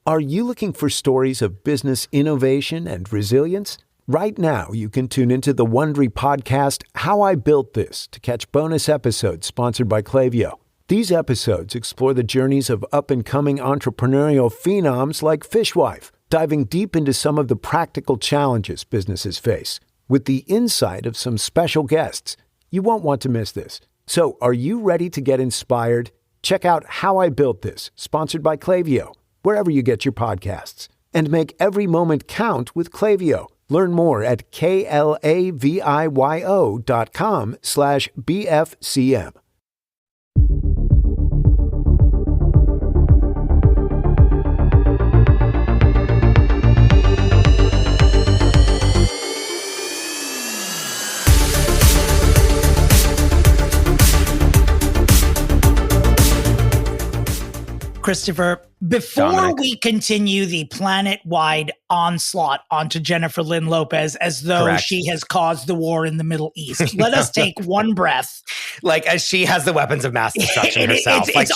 Are you looking for stories of business innovation and resilience? Right now, you can tune into the Wondery podcast, How I Built This, to catch bonus episodes sponsored by Klaviyo. These episodes explore the journeys of up-and-coming entrepreneurial phenoms like Fishwife, diving deep into some of the practical challenges businesses face. With the insight of some special guests, you won't want to miss this. So, are you ready to get inspired? Check out How I Built This, sponsored by Klaviyo, wherever you get your podcasts. And make every moment count with Klaviyo. Learn more at klaviyo.com/BFCM. Christopher, before Dominic. we continue the planet-wide onslaught onto Jennifer Lynn Lopez as though Correct. she has caused the war in the Middle East, let us take one breath. Like, as she has the weapons of mass destruction herself. It's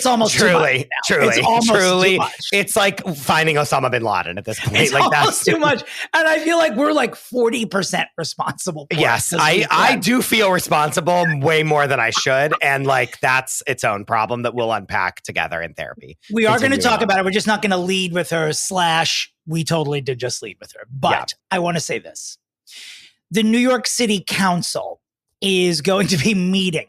almost too much now. Truly, it's almost too much. It's like finding Osama bin Laden at this point. It's like almost too much. And I feel like we're like 40% responsible for it Yes, this I weekend. do feel responsible way more than I should. And like, that's its own problem that we'll unpack together in therapy. We are going to Continuing talk on. about it. We're just not going to lead with her / we totally did just lead with her. But Yeah. I want to say this. The New York City Council is going to be meeting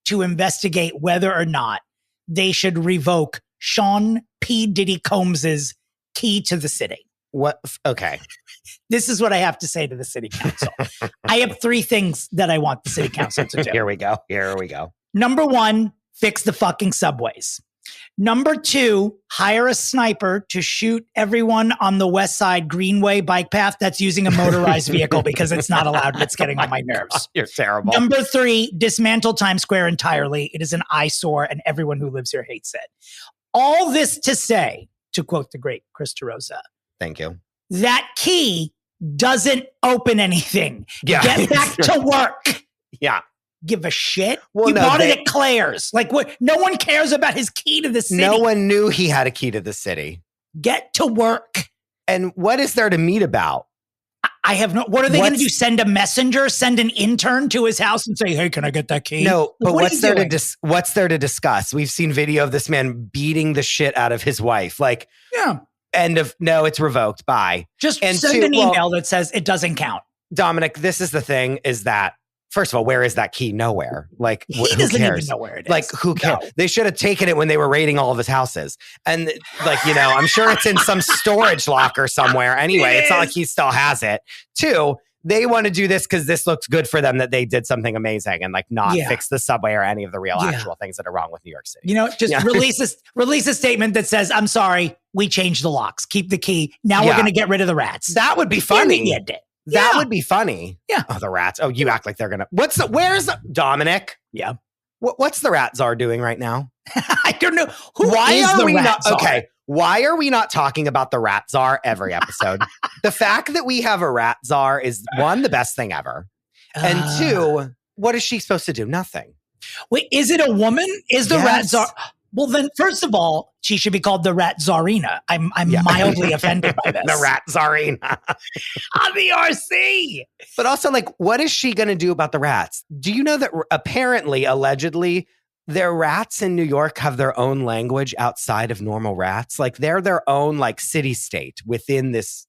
to investigate whether or not they should revoke Sean P. Diddy Combs's key to the city. What? Okay. This is what I have to say to the city council. I have 3 things that I want the city council to do. Here we go. Here we go. Number 1, fix the fucking subways. Number 2, hire a sniper to shoot everyone on the West Side Greenway bike path that's using a motorized vehicle because it's not allowed and it's getting on my nerves. You're terrible. Number 3, dismantle Times Square entirely. It is an eyesore and everyone who lives here hates it. All this to say, to quote the great Chris DeRosa, Thank you. that key doesn't open anything. Yeah. Get back to work. Yeah. Give a shit. Well, you no, bought they- it at Claire's. Like, what? No one cares about his key to the city. No one knew he had a key to the city. Get to work. And what is there to meet about? I have no. What are they going to What's- do? Send a messenger? Send an intern to his house and say, "Hey, can I get that key?" No, Like, but what are what's you there doing? what's there to discuss? We've seen video of this man beating the shit out of his wife. Like, Yeah, no, it's revoked. Bye. just And send two, an well- email that says it doesn't count. Dominic, this is the thing, is that, first of all, where is that key? Nowhere. Like, He who doesn't cares? even know where it is. Like, who cares? No. They should have taken it when they were raiding all of his houses. And like, I'm sure it's in some storage locker somewhere. Anyway, it's not like he still has it. 2, they want to do this because this looks good for them, that they did something amazing and like not Yeah. fix the subway or any of the real Yeah. actual things that are wrong with New York City. Just Yeah. release a statement that says, "I'm sorry, we changed the locks. Keep the key. Now we're Yeah. going to get rid of the rats." That would be Yeah, funny. we did it. That Yeah. would be funny. Yeah. Oh, the rats. Oh, you act like they're gonna. Where's Dominic? Yeah. What's the rat czar doing right now? I don't know Why is are the we rat not czar? okay? Why are we not talking about the rat czar every episode? The fact that we have a rat czar is, 1, the best thing ever, and 2, what is she supposed to do? Nothing. Wait, is it a woman? Is the Rat Yes. Czar? Well, then, first of all, she should be called the Rat Czarina. I'm Yeah. mildly offended by this. The rat czarina. on the RC. But also, like, what is she going to do about the rats? Do you know that apparently, allegedly, their rats in New York have their own language outside of normal rats? Like, they're their own like city state within Interesting.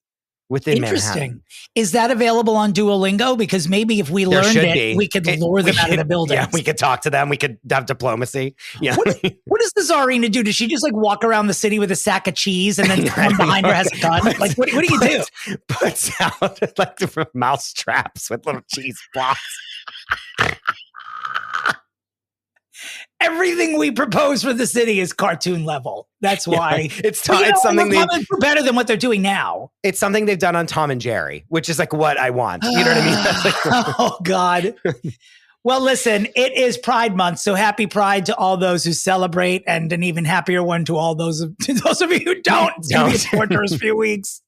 Manhattan. Is that available on Duolingo? Because maybe if we There learned should it, be. we could lure them out of the could- building. Yeah, we could talk to them. We could have diplomacy. Yeah. What does the Czarina do? Does she just like walk around the city with a sack of cheese and then someone behind her has a gun? Like, what do you do? Puts out like the mouse traps with little cheese blocks. Everything we propose for the city is cartoon level. That's why. It's But, it's something we're coming for better than what they're doing now. it's something they've done on Tom and Jerry, which is like what I want. You know what I mean? That's like, Oh, God. Well, listen, it is Pride Month, so happy Pride to all those who celebrate, and an even happier one to all those of you who don't. It's going to be a torturous few weeks.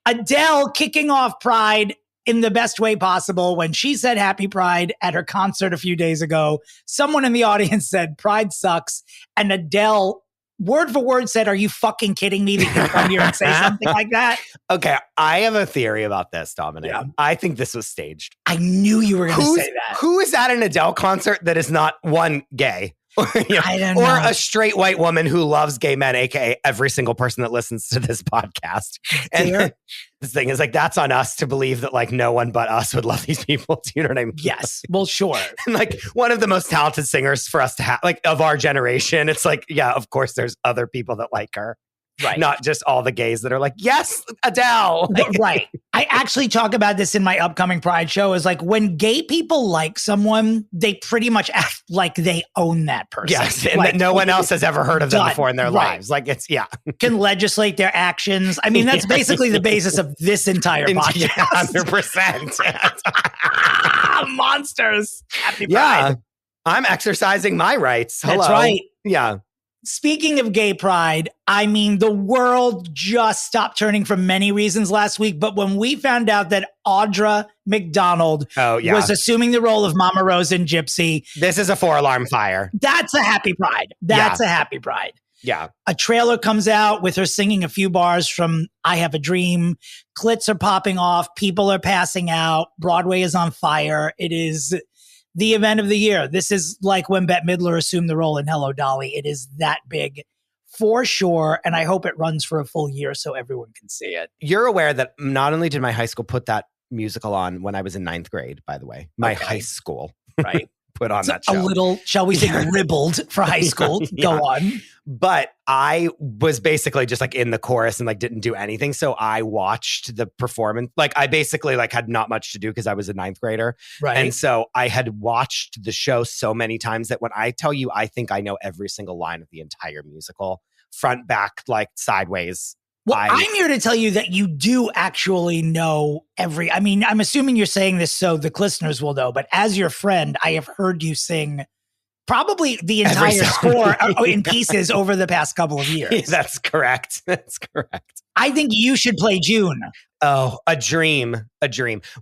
Adele kicking off Pride in the best way possible. When she said Happy Pride at her concert a few days ago, someone in the audience said Pride sucks, and Adele word for word said, "Are you fucking kidding me that you come here and say something like that?" Okay, I have a theory about this, Dominic. Yeah. I think this was staged. I knew you were going to say that. Who is at an Adele concert that is not one gay? I don't or know. a straight white woman who loves gay men, aka every single person that listens to this podcast. And the thing is, like, that's on us to believe that, like, no one but us would love these people. Do you know what I mean? Yes. Well, sure. And, like, one of the most talented singers for us to have, like, of our generation. It's like, yeah, of course, there's other people that like her. Right. Not just all the gays that are like, yes, Adele. Like, right. I actually talk about this in my upcoming Pride show is like when gay people like someone, they pretty much act like they own that person. Yes. And like, that no one else has ever heard of them before in their right. lives. Like it's, yeah. Can legislate their actions. I mean, that's basically the basis of this entire podcast. 100%. Monsters. Happy Pride. Yeah. I'm exercising my rights. Hello. That's right. Yeah. Speaking of gay pride, I mean, the world just stopped turning for many reasons last week. But when we found out that Audra McDonald was assuming the role of Mama Rose in Gypsy. This is a 4-alarm fire. That's a happy pride. That's a happy pride. Yeah. A trailer comes out with her singing a few bars from I Have a Dream. Clits are popping off. People are passing out. Broadway is on fire. It is the event of the year. This is like when Bette Midler assumed the role in Hello, Dolly. It is that big for sure. And I hope it runs for a full year so everyone can see it. You're aware that not only did my high school put that musical on when I was in 9th grade, by the way, my high school, right? Put on so that show. A little, shall we say, ribbled for high school. Go on. But I was basically just like in the chorus and like didn't do anything. So I watched the performance. Like I basically like had not much to do because I was a 9th grader. Right. And so I had watched the show so many times that when I tell you, I think I know every single line of the entire musical, front, back, like sideways. Well, I'm here to tell you that you do actually know I mean, I'm assuming you're saying this so the listeners will know, but as your friend, I have heard you sing probably the entire score in pieces over the past couple of years. That's correct. That's correct. I think you should play June. Oh, a dream.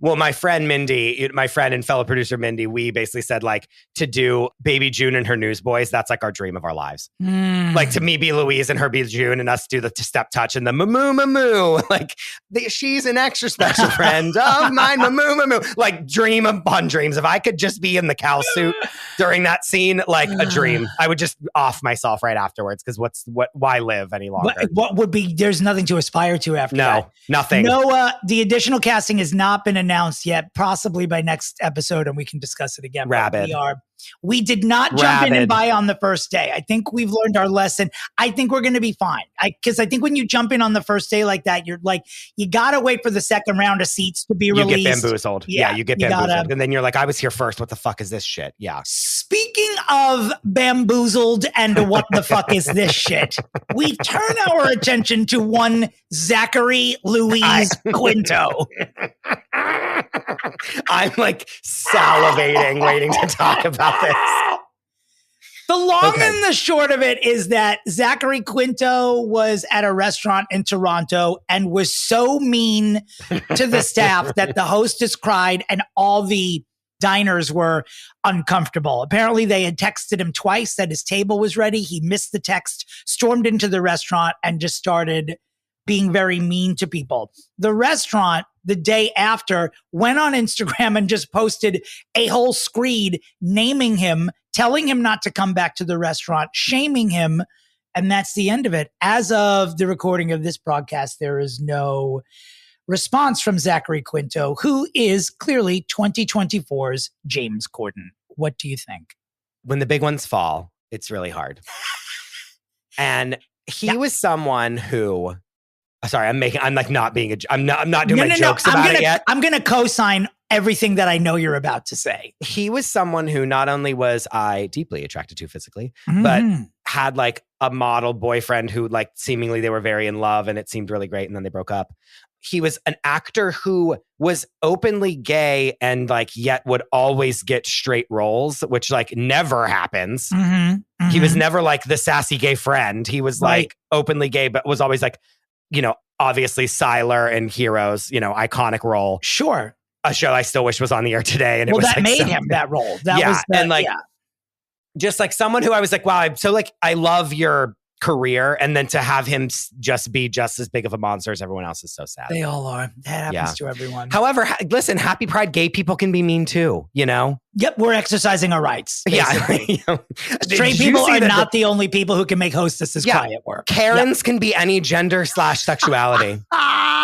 Well, my friend Mindy, my friend and fellow producer Mindy, we basically said like to do Baby June and her Newsboys. That's like our dream of our lives. Like to me be Louise and her be June and us do the step touch and the moo. Like she's an extra special friend of mine, moo. Like dream upon dreams. If I could just be in the cow suit during that scene, like a dream, I would just off myself right afterwards because why live any longer? What would be? There's nothing to aspire to after that. No, nothing. No, the additional casting has not been announced yet, possibly by next episode, and we can discuss it again. Rabid. We did not jump in and buy on the first day. I think we've learned our lesson. I think we're going to be fine. Because I think when you jump in on the first day like that, you're like, you got to wait for the second round of seats to be released. You get bamboozled. Yeah, you get bamboozled. And then you're like, I was here first. What the fuck is this shit? Yeah. Speaking of bamboozled and what the fuck is this shit, we turn our attention to one Zachary Quinto. I'm like salivating waiting to talk about this. The long and the short of it is that Zachary Quinto was at a restaurant in Toronto and was so mean to the staff that the hostess cried and all the diners were uncomfortable. Apparently they had texted him twice that his table was ready. He missed the text, stormed into the restaurant and just started being very mean to people. The restaurant, the day after, went on Instagram and just posted a whole screed naming him, telling him not to come back to the restaurant, shaming him. And that's the end of it. As of the recording of this broadcast, there is no response from Zachary Quinto, who is clearly 2024's James Corden. What do you think? When the big ones fall, it's really hard. And he was someone who... Sorry, I'm not doing my jokes about it yet. I'm going to co-sign everything that I know you're about to say. He was someone who not only was I deeply attracted to physically, but had like a model boyfriend who like seemingly they were very in love and it seemed really great and then they broke up. He was an actor who was openly gay and like yet would always get straight roles, which like never happens. He was never like the sassy gay friend. He was like openly gay, but was always like, you know, obviously Siler and Heroes, you know, iconic role. Sure. A show I still wish was on the air today. And it was that like made him that role. That was just like someone who I was like, wow, I love your career, and then to have him just be just as big of a monster as everyone else is so sad. They all are. That happens to everyone. However, listen, happy Pride, gay people can be mean too, you know? Yep, we're exercising our rights. Basically. Yeah. Straight people are not the only people who can make hostesses cry at work. Karens can be any gender / sexuality.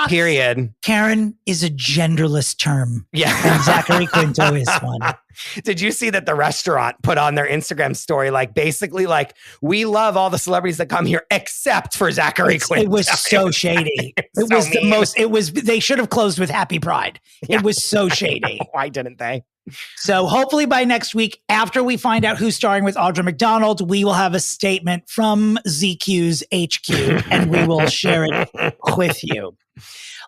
Period. Karen is a genderless term. Yeah. And Zachary Quinto is one. Did you see that the restaurant put on their Instagram story, like basically like, we love all the celebrities that come here except for Zachary Quinto? It was so shady. They should have closed with Happy Pride. Yeah. It was so shady. Why didn't they? So hopefully by next week, after we find out who's starring with Audra McDonald, we will have a statement from ZQ's HQ and we will share it with you.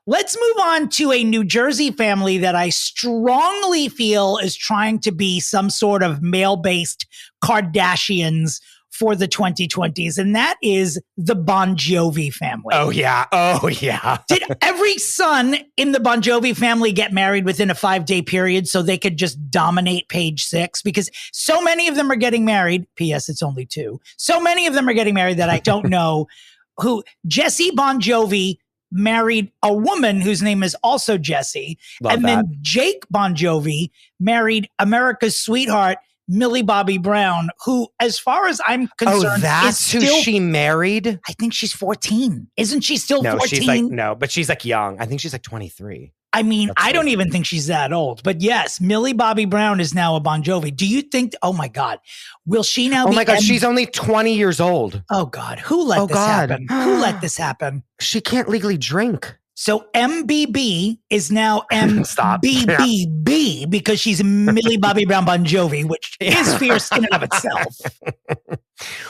Let's move on to a New Jersey family that I strongly feel is trying to be some sort of male-based Kardashians for the 2020s, and that is the Bon Jovi family. Oh, yeah. Did every son in the Bon Jovi family get married within a 5-day period so they could just dominate page 6? Because so many of them are getting married. P.S. It's only 2. So many of them are getting married that I don't know who. Jesse Bon Jovi married a woman whose name is also Jessie. Then Jake Bon Jovi married America's sweetheart, Millie Bobby Brown, who, as far as I'm concerned, that's who she married? I think she's 14. Isn't she still 14? But she's like young. I think she's like 23. I mean, I don't even think she's that old. But yes, Millie Bobby Brown is now a Bon Jovi. Do you think, oh my God, will she now be? Oh my God, she's only 20 years old. Oh God, who let this happen? Who let this happen? She can't legally drink. So MBB is now MBBB because she's Millie Bobby Brown Bon Jovi, which is fierce in and of itself.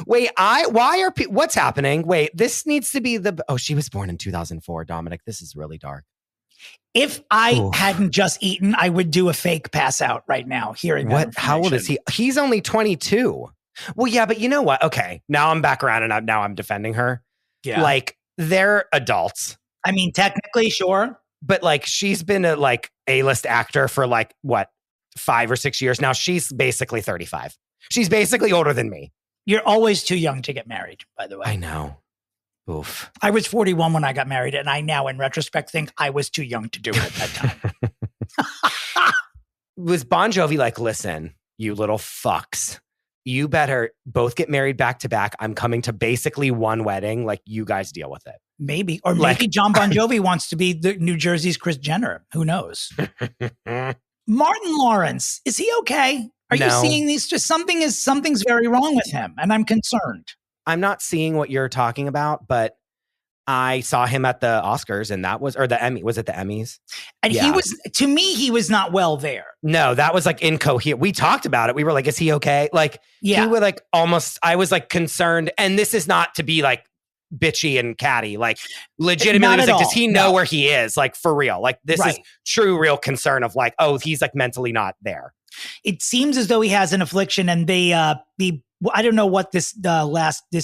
Wait, what's happening? Wait, this needs to be she was born in 2004, Dominic. This is really dark. If I hadn't just eaten, I would do a fake pass out right now hearing that. How old is he? He's only 22. Well, yeah, but you know what? Okay, now I'm back around and I'm defending her. Yeah. Like, they're adults. I mean, technically, sure. But like, she's been a A-list actor for 5 or 6 years now. She's basically 35. She's basically older than me. You're always too young to get married, by the way. I know. Oof. I was 41 when I got married, and I now, in retrospect, think I was too young to do it at that time. Was Bon Jovi like, listen, you little fucks, you better both get married back to back. I'm coming to basically one wedding. Like, you guys deal with it. Maybe. Or maybe John Bon Jovi wants to be the New Jersey's Kris Jenner. Who knows? Martin Lawrence, is he okay? Are you seeing these? Just something's very wrong with him, and I'm concerned. I'm not seeing what you're talking about, but I saw him at the Oscars, and or the Emmy. Was it the Emmys? And he was not well there. No, that was like incoherent. We talked about it. We were like, is he okay? Like, he would I was like concerned. And this is not to be like bitchy and catty, like legitimately was like, does he know where he is? Like, for real. Like, this is true, real concern of like, oh, he's like mentally not there. It seems as though he has an affliction, and I don't know what this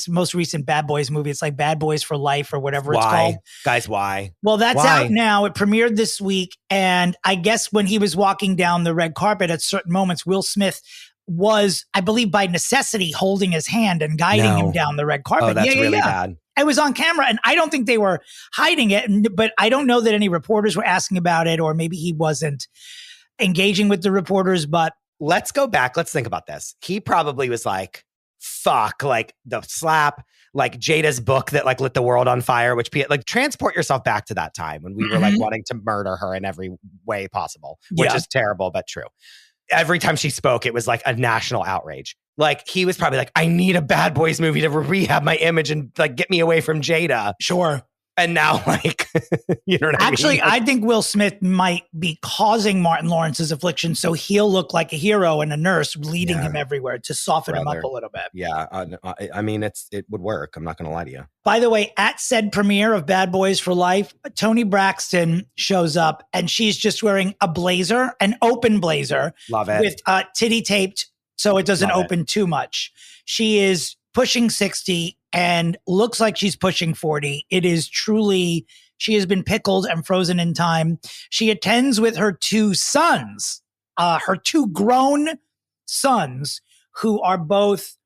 most recent Bad Boys movie. It's like Bad Boys for Life or whatever it's called. Guys, why? Well, that's out now. It premiered this week. And I guess when he was walking down the red carpet at certain moments, Will Smith was, I believe by necessity, holding his hand and guiding him down the red carpet. Oh, that's really bad. I was on camera, and I don't think they were hiding it. But I don't know that any reporters were asking about it, or maybe he wasn't engaging with the reporters. But let's go back. Let's think about this. He probably was like, fuck, like the slap, like Jada's book that like lit the world on fire, which like transport yourself back to that time when we were like wanting to murder her in every way possible, which is terrible, but true. Every time she spoke, it was like a national outrage. Like, he was probably like, I need a Bad Boys movie to rehab my image and like get me away from Jada. Sure. And now, like, you know what I mean? Actually, I think Will Smith might be causing Martin Lawrence's affliction, so he'll look like a hero and a nurse leading him everywhere to soften him up a little bit. Yeah, I mean, it would work. I'm not going to lie to you. By the way, at said premiere of Bad Boys for Life, Toni Braxton shows up, and she's just wearing a blazer, an open blazer. Love it. With titty taped so it doesn't open too much. She is pushing 60 and looks like she's pushing 40. It is truly, she has been pickled and frozen in time. She attends with her 2 sons, her 2 grown sons, who are both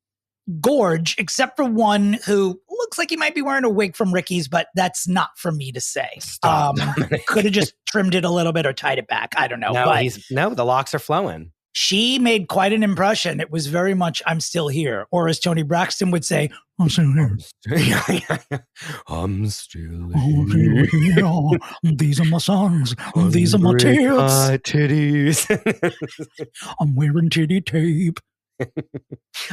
gorge, except for one who looks like he might be wearing a wig from Ricky's, but that's not for me to say. Could have just trimmed it a little bit or tied it back. I don't know. No, the locks are flowing. She made quite an impression. It was very much, I'm still here. Or as Tony Braxton would say, I'm still here. I'm still here. These are my songs. These are my tits. Titties. I'm wearing titty tape.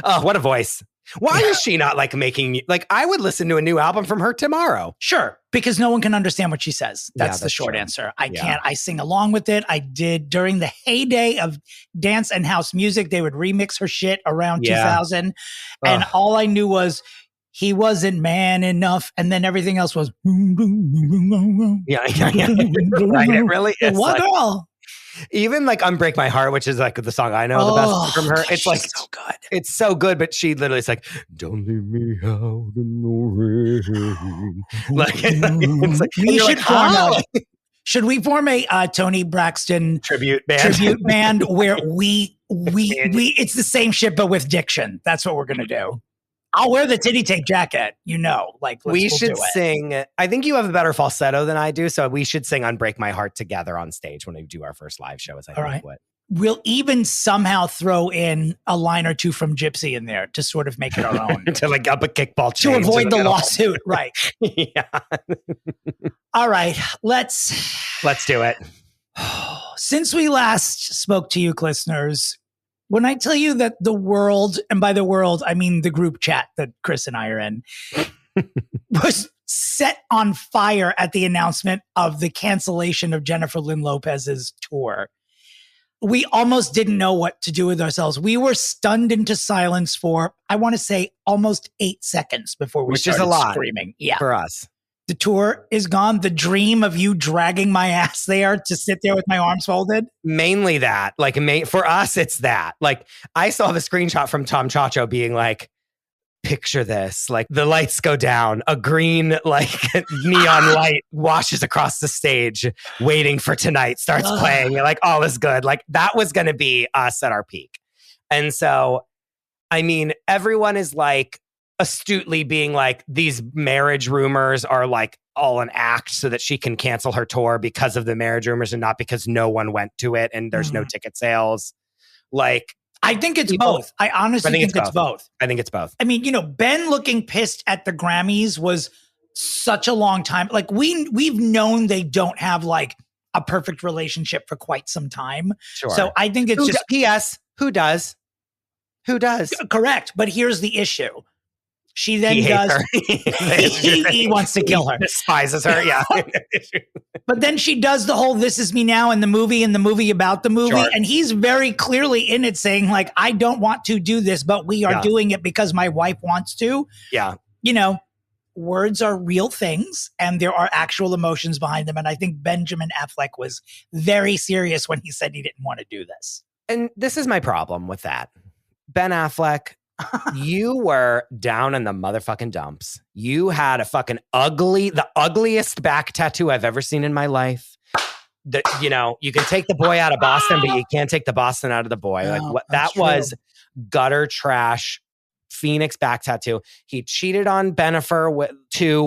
Oh, what a voice. Why is she not like making, like, I would listen to a new album from her tomorrow. Sure, because no one can understand what she says. That's the short true. answer. I can't. I sing along with it. I did during the heyday of dance and house music. They would remix her shit around 2000. And all I knew was he wasn't man enough. And then everything else was. Yeah. Right, it really is. What girl? Even like Unbreak My Heart, which is like the song I know the best from her. It's like so good. It's so good, but she literally is like, "Don't leave me out in the rain." Like, it's like should we form a Tony Braxton tribute band where we it's the same shit but with diction? That's what we're gonna do. I'll wear the titty tape jacket, we should sing. I think you have a better falsetto than I do, so we should sing Unbreak My Heart together on stage when we do our first live show. We'll even somehow throw in a line or two from Gypsy in there to sort of make it our own. To like up a kickball chain. To avoid the lawsuit, right. Yeah. All right, let's do it. Since we last spoke to you, listeners, when I tell you that the world, and by the world, I mean the group chat that Chris and I are in, was set on fire at the announcement of the cancellation of Jennifer Lynn Lopez's tour, we almost didn't know what to do with ourselves. We were stunned into silence for, I want to say, almost 8 seconds before we started screaming. Yeah. For us. The tour is gone. The dream of you dragging my ass there to sit there with my arms folded. Mainly that. Like, for us, it's that. Like, I saw the screenshot from Tom Chacho being like, picture this. Like, the lights go down. A green, like, neon light washes across the stage. Waiting for Tonight starts playing. You're like, all is good. Like, that was going to be us at our peak. And so, I mean, everyone is like, astutely being like, these marriage rumors are like all an act so that she can cancel her tour because of the marriage rumors and not because no one went to it and there's no ticket sales. Like, I think it's both. I honestly think it's both. I think it's both. I mean, Ben looking pissed at the Grammys was such a long time. Like, we've known they don't have like a perfect relationship for quite some time. Sure. So I think it's just P.S. Who does? Correct. But here's the issue. She then he wants to kill her. Despises her, yeah. But then she does the whole This Is Me Now in the movie about the movie. Sure. And he's very clearly in it saying like, I don't want to do this, but we are doing it because my wife wants to. Yeah. Words are real things and there are actual emotions behind them. And I think Benjamin Affleck was very serious when he said he didn't want to do this. And this is my problem with that. Ben Affleck, you were down in the motherfucking dumps. You had a fucking the ugliest back tattoo I've ever seen in my life. You can take the boy out of Boston, but you can't take the Boston out of the boy. Like, what that was, gutter trash, Phoenix back tattoo. He cheated on Bennifer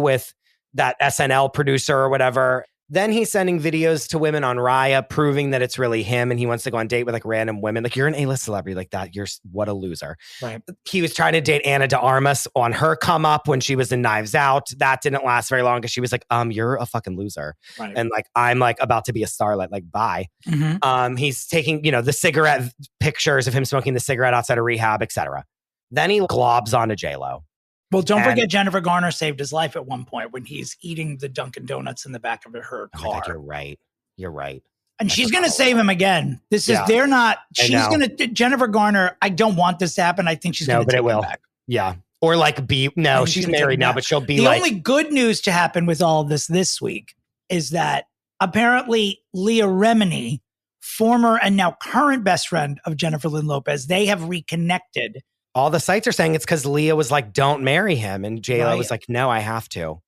with that SNL producer or whatever. Then he's sending videos to women on Raya proving that it's really him and he wants to go on date with like random women. Like, you're an A-list celebrity like that. What a loser. Right. He was trying to date Anna de Armas on her come up when she was in Knives Out. That didn't last very long because she was like, you're a fucking loser. Right. And like, I'm like about to be a starlet, like, bye. Mm-hmm. He's taking, the cigarette pictures of him smoking the cigarette outside of rehab, etc. Then he globs onto J-Lo. Well, don't forget Jennifer Garner saved his life at one point when he's eating the Dunkin' Donuts in the back of her car. God, you're right. And she's going to save him again. Jennifer Garner, I don't want this to happen. I think she's going to take him back. Yeah. Or like she's married now, but she'll be the only good news to happen with all of this week is that apparently Leah Remini, former and now current best friend of Jennifer Lynn Lopez, they have reconnected. All the sites are saying it's because Leah was like, don't marry him. And J-Lo was like, no, I have to.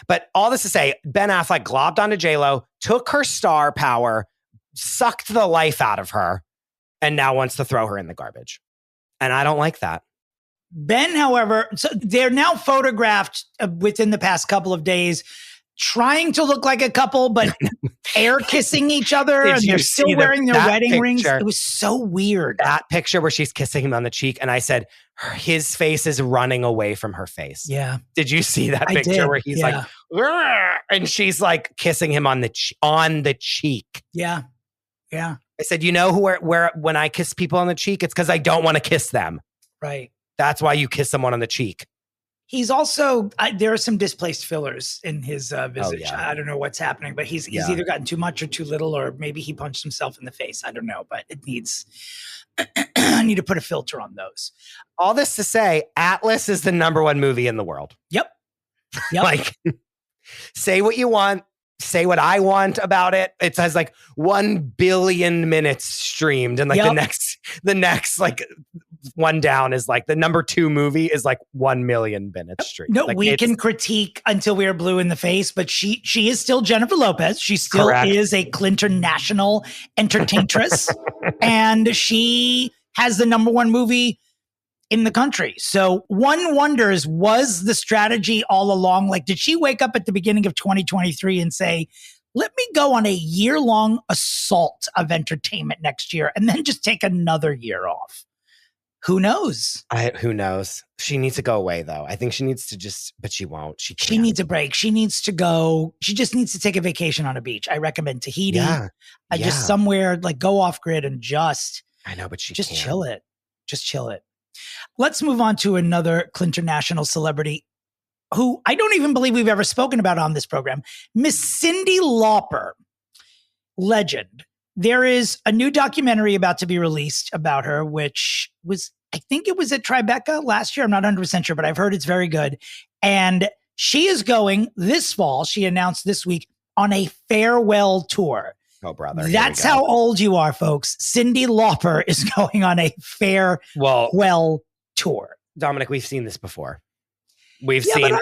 But all this to say, Ben Affleck globbed onto J-Lo, took her star power, sucked the life out of her, and now wants to throw her in the garbage. And I don't like that. Ben, however, so they're now photographed within the past couple of days trying to look like a couple, but air kissing each other, and they're still wearing their wedding rings. It was so weird. That picture where she's kissing him on the cheek, and I said, his face is running away from her face. Yeah. Did you see that picture where he's like, and she's like kissing him on the cheek? Yeah. Yeah. I said, you know where when I kiss people on the cheek, it's because I don't want to kiss them. Right. That's why you kiss someone on the cheek. He's also, there are some displaced fillers in his visage. Oh, yeah. I don't know what's happening, but he's either gotten too much or too little, or maybe he punched himself in the face. I don't know, but it needs, I need to put a filter on those. All this to say, Atlas is the #1 movie in the world. Yep. Like, say what you want. Say what I want about it. It has like 1 billion minutes streamed, and like the next like one down is like the #2 movie is like 1 million minutes streamed. No, like, we can critique until we are blue in the face, but she is still Jennifer Lopez. She still is a Clinton national entertaintress, and she has the #1 movie in the country. So one wonders, was the strategy all along? Like, did she wake up at the beginning of 2023 and say, let me go on a year-long assault of entertainment next year and then just take another year off? Who knows? Who knows? She needs to go away, though. I think she needs to but she won't. She needs a break. She needs to go. She just needs to take a vacation on a beach. I recommend Tahiti. Just somewhere, like, go off grid and I know, but she just can't. chill it. Just chill it. Let's move on to another Clinton national celebrity who I don't even believe we've ever spoken about on this program. Miss Cyndi Lauper, legend. There is a new documentary about to be released about her, which was, I think it was at Tribeca last year. I'm not 100% sure, but I've heard it's very good. And she is going this fall, she announced this week, on a farewell tour. Oh, brother. That's how old you are, folks. Cyndi Lauper is going on a farewell tour. Dominic, we've seen this before. We've seen,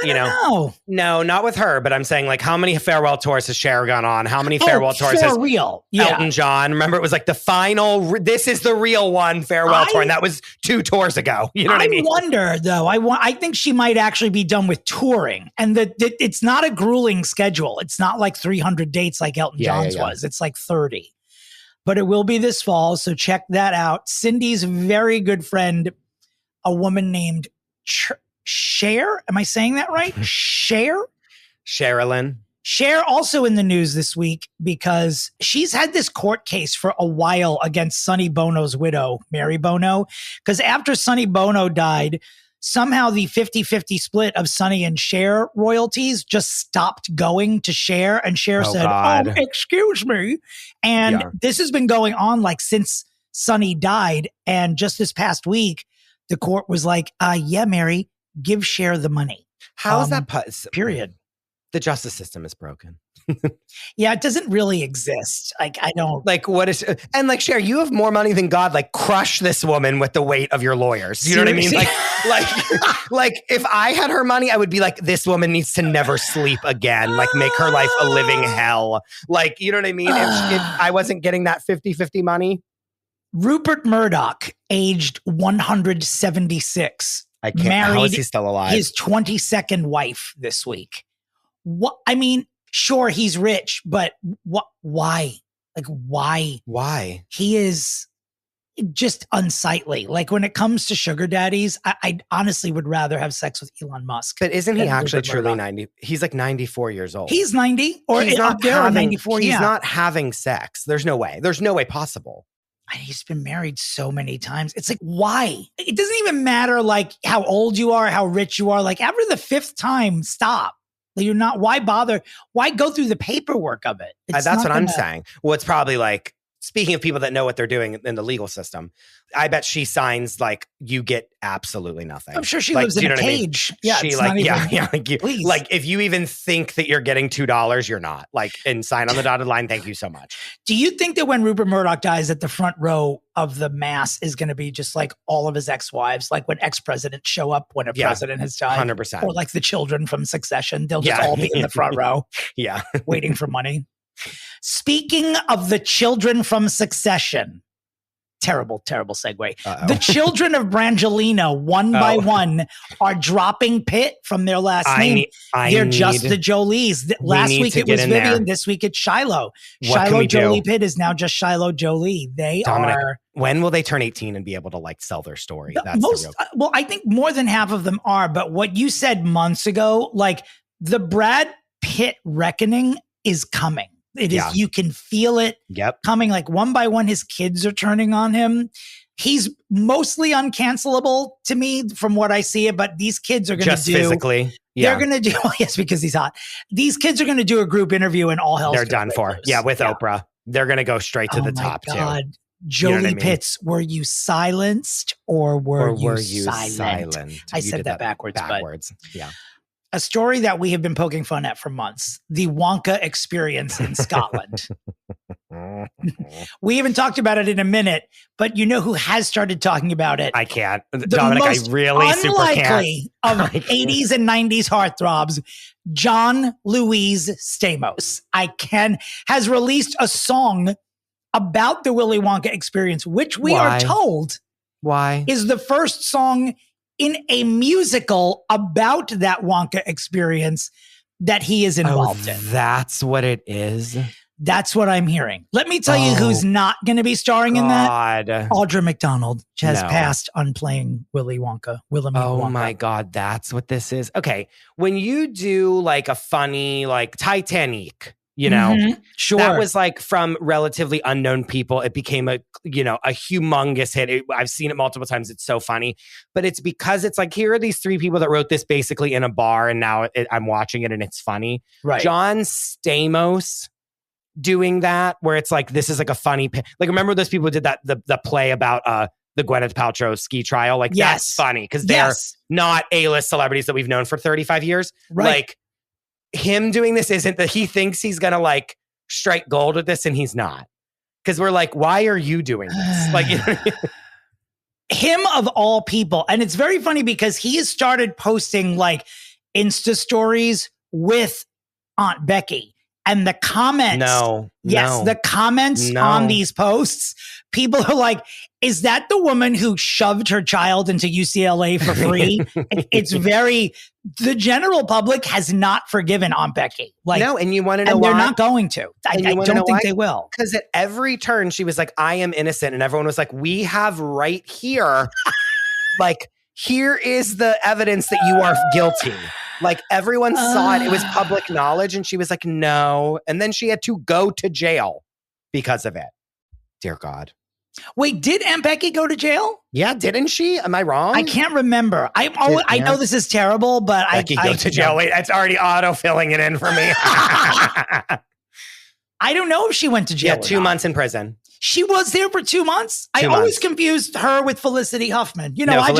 no, not with her, but I'm saying, like, how many farewell tours has Cher gone on? How many farewell tours has real? Elton John? Remember, it was like the final, this is the real one farewell tour. And that was 2 tours ago. You know what I mean? I wonder, though. I think she might actually be done with touring, and that it's not a grueling schedule. It's not like 300 dates like Elton John's was. It's like 30. But it will be this fall, so check that out. Cindy's very good friend, a woman named Cher. Am I saying that right? Cher? Sherilyn. Cher also in the news this week because she's had this court case for a while against Sonny Bono's widow, Mary Bono. Because after Sonny Bono died, somehow the 50-50 split of Sonny and Cher royalties just stopped going to Cher. And Cher said, God. Oh, excuse me. And this has been going on like since Sonny died. And just this past week, the court was like, yeah, Mary, give Cher the money. How is that? Period. The justice system is broken. Yeah, it doesn't really exist. Like, I don't. Like, what is. And like, Cher, you have more money than God. Like, crush this woman with the weight of your lawyers. You know what I mean? Like, if I had her money, I would be like, this woman needs to never sleep again. Like, make her life a living hell. Like, you know what I mean? If I wasn't getting that 50-50 money. Rupert Murdoch, aged 176. I can't. Married how is he still alive? His 22nd wife this week. What? I mean, sure, he's rich, but what? Why? Like, why? Why? He is just unsightly. Like, when it comes to sugar daddies, I honestly would rather have sex with Elon Musk. But isn't he actually truly 90? He's like 94 years old. He's 90 or he's not there 94. He's not having sex. There's no way. There's no way possible. And he's been married so many times. It's like, why? It doesn't even matter like how old you are, how rich you are. Like after the 5th time, stop. You're not, why bother? Why go through the paperwork of it? That's what I'm saying. Well, it's probably like, speaking of people that know what they're doing in the legal system, I bet she signs like you get absolutely nothing. I'm sure she like, lives in a cage. I mean? Yeah, she like if you even think that you're getting $2, you're not. Like, and sign on the dotted line. Thank you so much. Do you think that when Rupert Murdoch dies, that the front row of the mass is going to be just like all of his ex-wives, like when ex-presidents show up when a president has died, 100%, or like the children from Succession, they'll just all be in the front row, waiting for money. Speaking of the children from Succession, Terrible segue. Uh-oh. The children of Brangelina, one by one, are dropping Pitt from their last name. They're just the Jolies. Last week it was Vivian. There. This week it's Shiloh. Shiloh Jolie Pitt is now just Shiloh Jolie. Dominic, when will they turn 18 and be able to like sell their story? Well, I think more than half of them are. But what you said months ago, like the Brad Pitt reckoning is coming. It is, you can feel it coming, like one by one, his kids are turning on him. He's mostly uncancelable to me from what I see it, but these kids are going to do physically. Yeah. They're going to do, yes, because he's hot. These kids are going to do a group interview and all hell's they're done for. Yeah. With Oprah. They're going to go straight to the top too. Jolie Pitts, were you silenced or were you silent? I said that backwards. But yeah. A story that we have been poking fun at for months, the Wonka experience in Scotland. We haven't talked about it in a minute, but you know who has started talking about it? I can't. Dominic, I really super can't. Of 80s and 90s heartthrobs, John Louise Stamos, has released a song about the Willy Wonka experience, which we are told is the first song in a musical about that Wonka experience that he is involved in. That's what it is. That's what I'm hearing. Let me tell you who's not going to be starring in that. Audra McDonald has passed on playing Willy Wonka. Wonka. My God, that's what this is. Okay, when you do like a funny, like Titanic, you know, sure, that was like from relatively unknown people. It became a humongous hit. I've seen it multiple times. It's so funny, but it's because it's like, here are these three people that wrote this basically in a bar, and now I'm watching it and it's funny. Right. John Stamos doing that, where it's like, this is like a funny, like, remember those people who did that, the play about the Gwyneth Paltrow ski trial? Like, that's funny because they're not A-list celebrities that we've known for 35 years. Right. Like, him doing this isn't that he thinks he's gonna like strike gold with this, and he's not. Because we're like, why are you doing this? Like, you know, him of all people. And it's very funny because he has started posting like Insta stories with Aunt Becky. And the comments, the comments on these posts, people are like, is that the woman who shoved her child into UCLA for free? The general public has not forgiven Aunt Becky. Like, no, and you want to know why? They're not going to. I don't think they will. Because at every turn, she was like, I am innocent. And everyone was like, we have right here, like, here is the evidence that you are guilty. Like, everyone saw it. It was public knowledge. And she was like, no. And then she had to go to jail because of it. Dear God. Wait, did Aunt Becky go to jail? Yeah, didn't she? Am I wrong? I can't remember. I know this is terrible, but Becky go to jail. Wait, it's already auto-filling it in for me. I don't know if she went to jail. Yeah, 2 months in prison. She was there for 2 months? I always confused her with Felicity Huffman. You know, I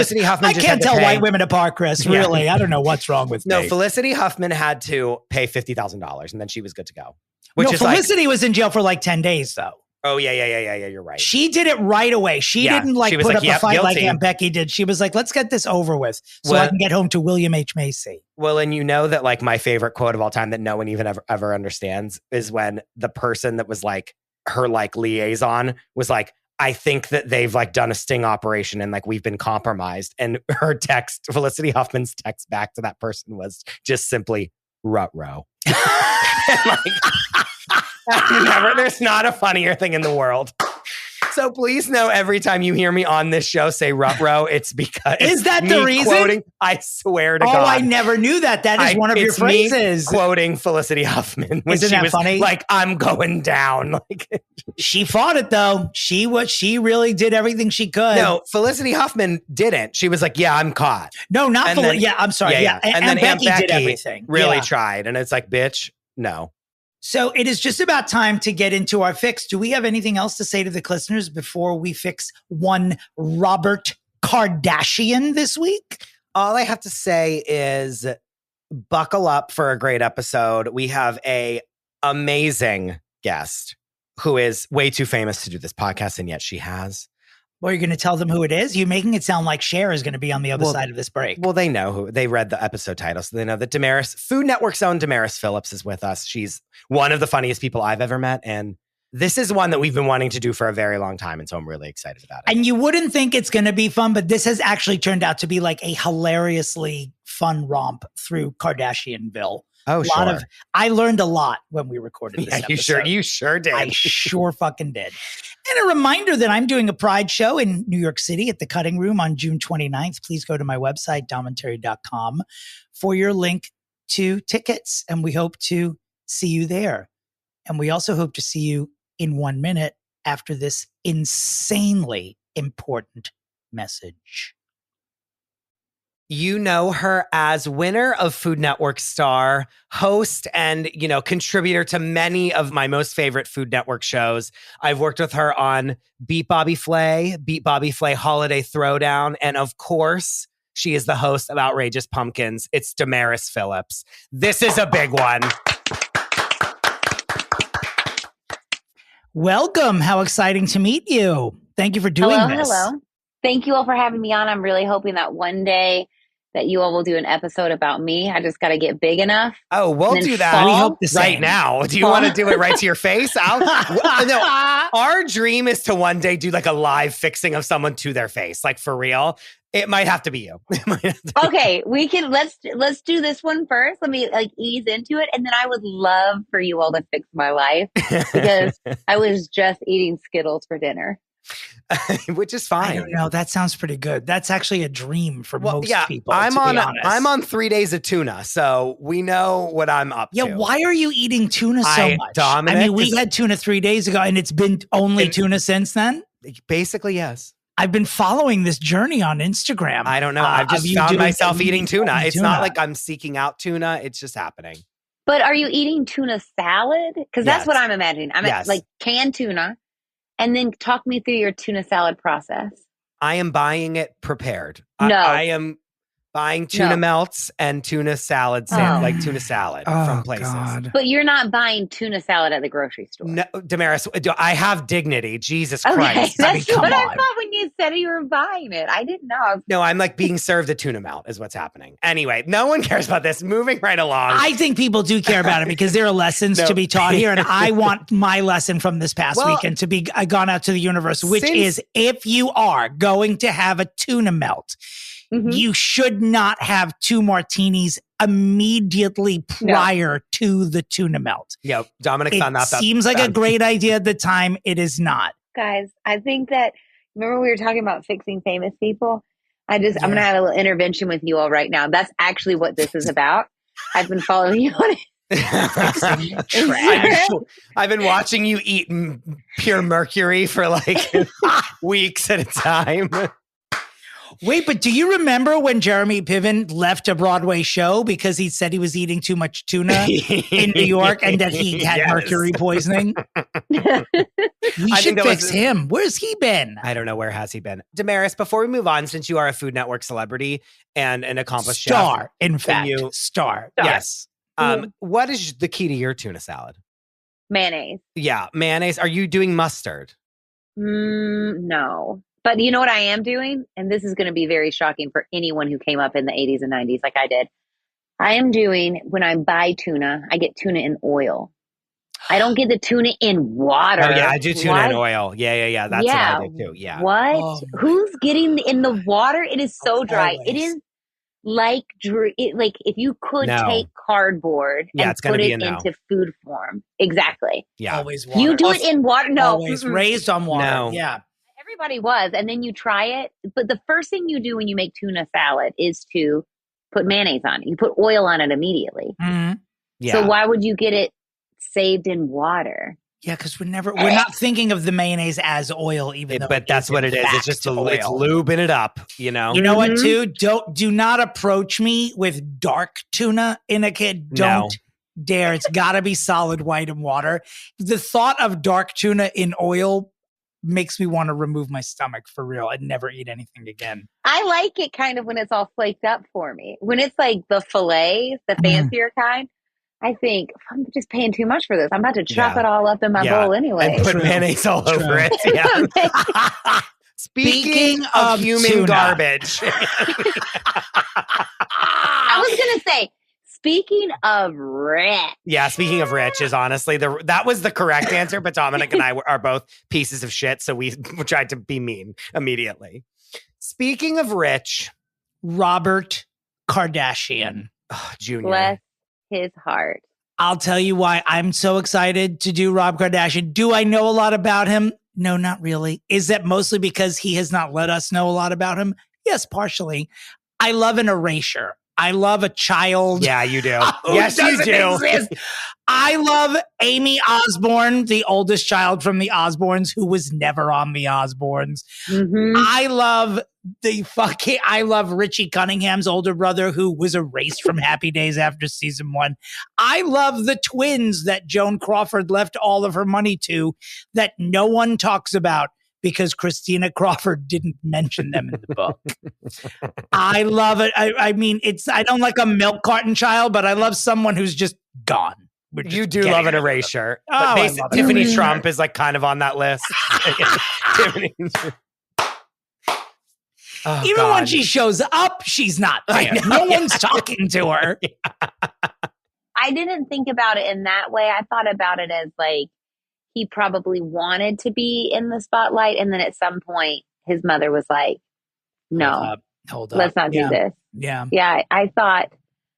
can't tell white women apart, Chris. Really. I don't know what's wrong with me. No, Felicity Huffman had to pay $50,000 and then she was good to go. Felicity was in jail for like 10 days though. Oh, yeah, you're right. She did it right away. She didn't put up a fight like Aunt Becky did. She was like, let's get this over with so I can get home to William H. Macy. Well, and you know that like my favorite quote of all time that no one even ever understands is when the person that was like her like liaison was like, I think that they've like done a sting operation and like we've been compromised. And her text, Felicity Huffman's text back to that person was just simply ruh-roh. There's not a funnier thing in the world. So please know every time you hear me on this show say ruh-roh, it's because is that the reason? Quoting, I swear to God. Oh, I never knew that. That is one of your phrases. Me quoting Felicity Huffman when Isn't she that was funny? Like, I'm going down. Like, she fought it though. She really did everything she could. No, Felicity Huffman didn't. She was like, yeah, I'm caught. No, not Felicity. Yeah, I'm sorry. Yeah. And then Aunt Becky did everything. Really tried. And it's like, bitch, no. So it is just about time to get into our fix. Do we have anything else to say to the listeners before we fix one Robert Kardashian this week? All I have to say is buckle up for a great episode. We have a amazing guest who is way too famous to do this podcast, and yet she has. Well, you're going to tell them who it is? You're making it sound like Cher is going to be on the other side of this break. Well, they know who. They read the episode title, so they know that Food Network's own Damaris Phillips is with us. She's one of the funniest people I've ever met, and This is one that we've been wanting to do for a very long time. And so I'm really excited about it. And you wouldn't think it's going to be fun, but this has actually turned out to be like a hilariously fun romp through Kardashianville. Oh, sure. I learned a lot when we recorded this episode. You sure did. I sure fucking did. And a reminder that I'm doing a Pride show in New York City at the Cutting Room on June 29th. Please go to my website, domandterry.com, for your link to tickets. And we hope to see you there. And we also hope to see you in 1 minute after this insanely important message. You know her as winner of Food Network star, host, and, contributor to many of my most favorite Food Network shows. I've worked with her on Beat Bobby Flay Holiday Throwdown, and of course, she is the host of Outrageous Pumpkins. It's Damaris Phillips. This is a big one. Welcome. How exciting to meet you. Thank you for doing this. Hello. Thank you all for having me on. I'm really hoping that one day that you all will do an episode about me. I just got to get big enough. Oh, we'll do that. We hope right now. Do you want to do it right to your face? No, our dream is to one day do like a live fixing of someone to their face, like for real. It might have to be you. Okay, we can let's do this one first. Let me ease into it, and then I would love for you all to fix my life because I was just eating Skittles for dinner. Which is fine. I don't know. That sounds pretty good. That's actually a dream for most people. I'm on 3 days of tuna, so we know what I'm up to. Yeah, why are you eating tuna so much? Dominic, I mean, we had tuna 3 days ago, and it's been only tuna since then? Basically, yes. I've been following this journey on Instagram. I don't know. I've just found myself eating tuna. It's not like I'm seeking out tuna. It's just happening. But are you eating tuna salad? Because that's what I'm imagining. I'm like canned tuna. And then talk me through your tuna salad process. I am buying it prepared. No. I am buying tuna melts and tuna salad, like tuna salad from places. God. But you're not buying tuna salad at the grocery store. No, Damaris, I have dignity. Jesus Okay, Christ. that's what I thought when you said you were buying it. I didn't know. No, I'm like being served a tuna melt is what's happening. Anyway, no one cares about this. Moving right along. I think people do care about it because there are lessons to be taught here. And I want my lesson from this past weekend to be gone out to the universe, which is if you are going to have a tuna melt, you should not have 2 martinis immediately prior to the tuna melt. Yeah, Dominic found that. It seems like a great idea at the time. It is not. Guys, I think that, remember we were talking about fixing famous people? I'm going to have a little intervention with you all right now. That's actually what this is about. I've been following you on it. I've been watching you eat pure mercury for like weeks at a time. Wait, but do you remember when Jeremy Piven left a Broadway show because he said he was eating too much tuna in New York and that he had mercury poisoning? We should fix him. Where's he been? I don't know. Where has he been? Damaris, before we move on, since you are a Food Network celebrity and an accomplished star, chef, in fact, star. Yes. What is the key to your tuna salad? Mayonnaise. Yeah, mayonnaise. Are you doing mustard? No. But you know what I am doing? And this is going to be very shocking for anyone who came up in the 80s and 90s like I did. I am doing, when I buy tuna, I get tuna in oil. I don't get the tuna in water. Oh, yeah, I do tuna in oil. Yeah. That's what I do too. Yeah. What? Oh. Who's getting in the water? It is so dry. Always. It is like if you could take cardboard and put it into food form. Exactly. Yeah. Always water. You do it in water. No. Always raised on water. No. Yeah. Everybody was. And then you try it. But the first thing you do when you make tuna salad is to put mayonnaise on it. You put oil on it immediately. Mm-hmm. Yeah. So why would you get it saved in water? Yeah, because we're not thinking of the mayonnaise as oil, but that's what it is. It's just it's lubing it up, you know. You know what, too? Do not approach me with dark tuna in a kid. Don't dare. It's got to be solid white in water. The thought of dark tuna in oil makes me want to remove my stomach for real and never eat anything again. I like it kind of when it's all flaked up for me. When it's like the fillets, the fancier kind, I think, I'm just paying too much for this. I'm about to chop it all up in my bowl anyway. And put mayonnaise all over it. Yeah. Speaking of human garbage. I was going to say, Speaking of rich. Yeah, speaking of rich is honestly, that was the correct answer, but Dominic and I are both pieces of shit, so we tried to be mean immediately. Speaking of rich. Robert Kardashian. Jr. Bless his heart. I'll tell you why I'm so excited to do Rob Kardashian. Do I know a lot about him? No, not really. Is that mostly because he has not let us know a lot about him? Yes, partially. I love an erasure. I love a child. Yeah, you do. Yes, you do. Exist. I love Amy Osbourne, the oldest child from the Osbournes, who was never on the Osbournes. Mm-hmm. I love Richie Cunningham's older brother, who was erased from Happy Days after season 1. I love the twins that Joan Crawford left all of her money to that no one talks about, because Christina Crawford didn't mention them in the book. I love it. I mean, I don't like a milk carton child, but I love someone who's just gone. You do love an erasure. But Tiffany Trump is like kind of on that list. Even when she shows up, she's not there. No one's talking to her. I didn't think about it in that way. I thought about it as like, he probably wanted to be in the spotlight. And then at some point, his mother was like, no, hold up. Let's not do this. Yeah. Yeah. I thought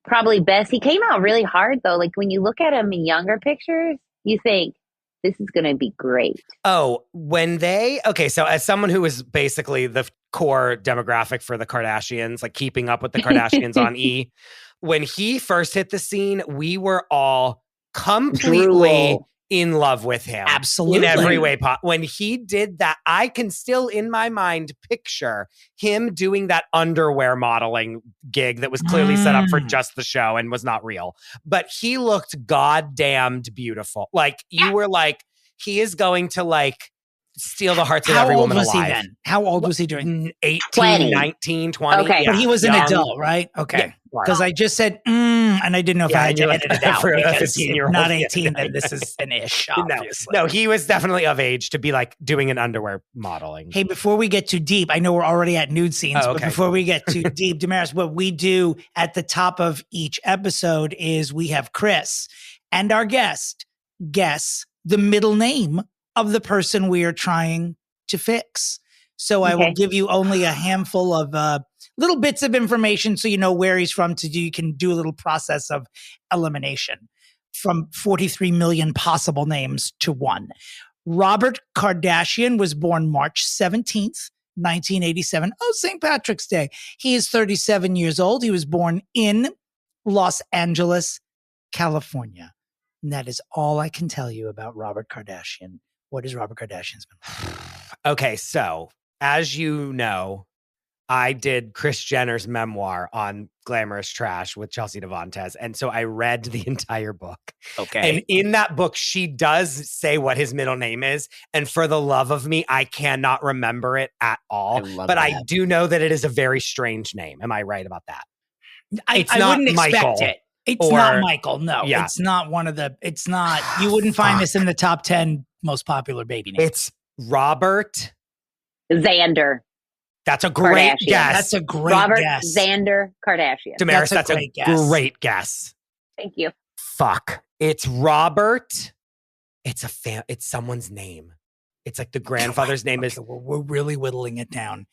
probably best. He came out really hard though. Like when you look at him in younger pictures, you think this is going to be great. Oh, so as someone who is basically the core demographic for the Kardashians, like keeping up with the Kardashians on E, when he first hit the scene, we were all completely in love with him. Absolutely. In every way. When he did that, I can still in my mind picture him doing that underwear modeling gig that was clearly set up for just the show and was not real. But he looked goddamned beautiful. Like you were like, he is going to like steal the hearts of every woman alive. How old was he then? How old was he doing? 18, 20. 19, 20. Okay. Yeah. But he was an adult, right? Okay. Because I just said, and I didn't know if I had to edit it out. For a because 15-year-old. if not 18, then this is an ish, obviously. No, he was definitely of age to be like doing an underwear modeling. Hey, before we get too deep, I know we're already at nude scenes, but before we get too deep, Damaris, what we do at the top of each episode is we have Chris and our guest guess the middle name of the person we are trying to fix. So I will give you only a handful of little bits of information so you know where he's from, you can do a little process of elimination from 43 million possible names to one. Robert Kardashian was born March 17th, 1987. Oh, St. Patrick's Day. He is 37 years old. He was born in Los Angeles, California. And that is all I can tell you about Robert Kardashian. What is Robert Kardashian's been like? Okay, so as you know, I did Kris Jenner's memoir on Glamorous Trash with Chelsea Devantez. And so I read the entire book. Okay. And in that book, she does say what his middle name is. And for the love of me, I cannot remember it at all. But I do know that it is a very strange name. Am I right about that? I wouldn't expect it. It's not Michael. No, it's not one of the, it's not, you wouldn't find this in the top 10 most popular baby names. It's Robert Xander. That's a great Kardashian. guess. That's a great Robert guess. Xander Kardashian. Damaris, that's a great guess. Thank you. Fuck. It's Robert. It's someone's name. It's like the grandfather's name is. We're really whittling it down.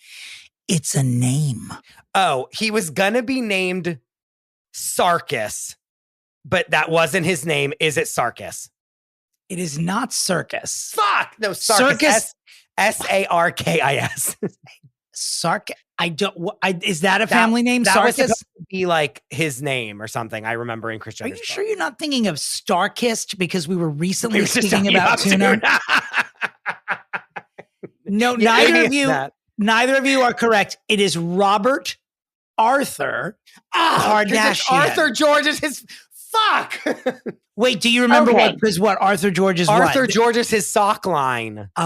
It's a name. Oh, he was going to be named Sarkis, but that wasn't his name. Is it Sarkis? It is not Circus. Fuck. No, Sarkis. Sarkis. Is that a family name? That was Sarkis? supposed to be like his name or something. I remember in Kris Jenner's Are you sure you're not thinking of Starkist because we were recently just speaking about tuna? No, neither of you are correct. It is Robert Arthur Kardashian. Arthur George is his fuck. Wait, do you remember what Arthur George is? Arthur George is his sock line. Oh.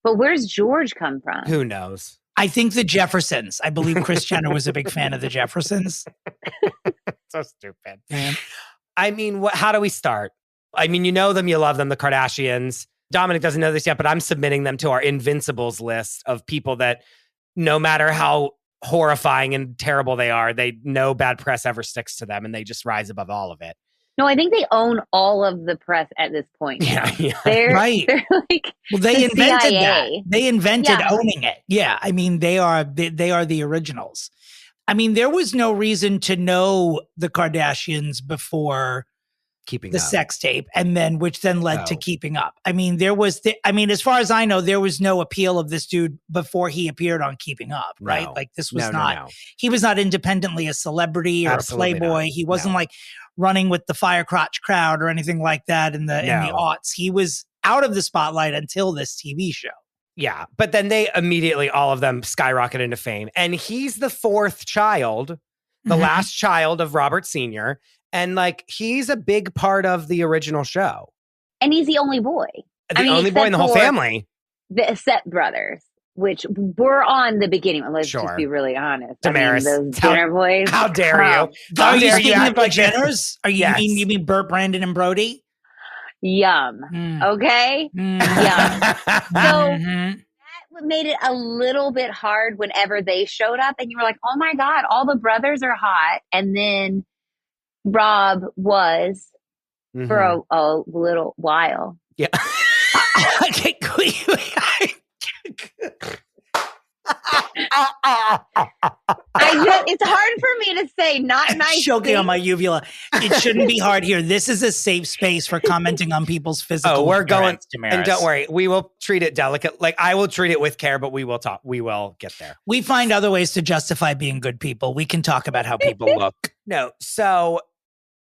But where's George come from? Who knows? I think the Jeffersons. I believe Kris Jenner was a big fan of the Jeffersons. So stupid. Man. I mean, how do we start? I mean, you know them, you love them, the Kardashians. Dominic doesn't know this yet, but I'm submitting them to our Invincibles list of people that no matter how horrifying and terrible they are. No bad press ever sticks to them, and they just rise above all of it. No, I think they own all of the press at this point. Yeah. They're Right. They're like, well, they the invented CIA. that. They invented owning it. Yeah. I mean, they are the originals. I mean, there was no reason to know the Kardashians before Keeping the Up. sex tape, and then which then led to Keeping Up. I mean, as far as I know, there was no appeal of this dude before he appeared on Keeping Up, right? No. Like this was No. he was not independently a celebrity or Absolutely a playboy. not. He wasn't like running with the fire crotch crowd or anything like that in the aughts. He was out of the spotlight until this TV show. Yeah. But then they immediately, all of them skyrocket into fame. And he's the fourth child, the last child of Robert Sr. And like, he's a big part of the original show. And he's the only boy. The only boy in the whole family. The stepbrothers, which were on the beginning. Let's just be really honest. Damaris. I mean, those Jenner boys. How dare you? Are you speaking of the Jenners? Are you you mean Burt, Brandon, and Brody? Yum. Okay? Yum. So that made it a little bit hard whenever they showed up and you were like, oh my God, all the brothers are hot. And then Rob was for a little while. Yeah. It's hard for me to say not nice. Choking on my uvula. It shouldn't be hard here. This is a safe space for commenting on people's physical. We're going, Damaris. and don't worry, we will treat it delicate. Like I will treat it with care, but we will talk. We will get there. We find other ways to justify being good people. We can talk about how people look. No, so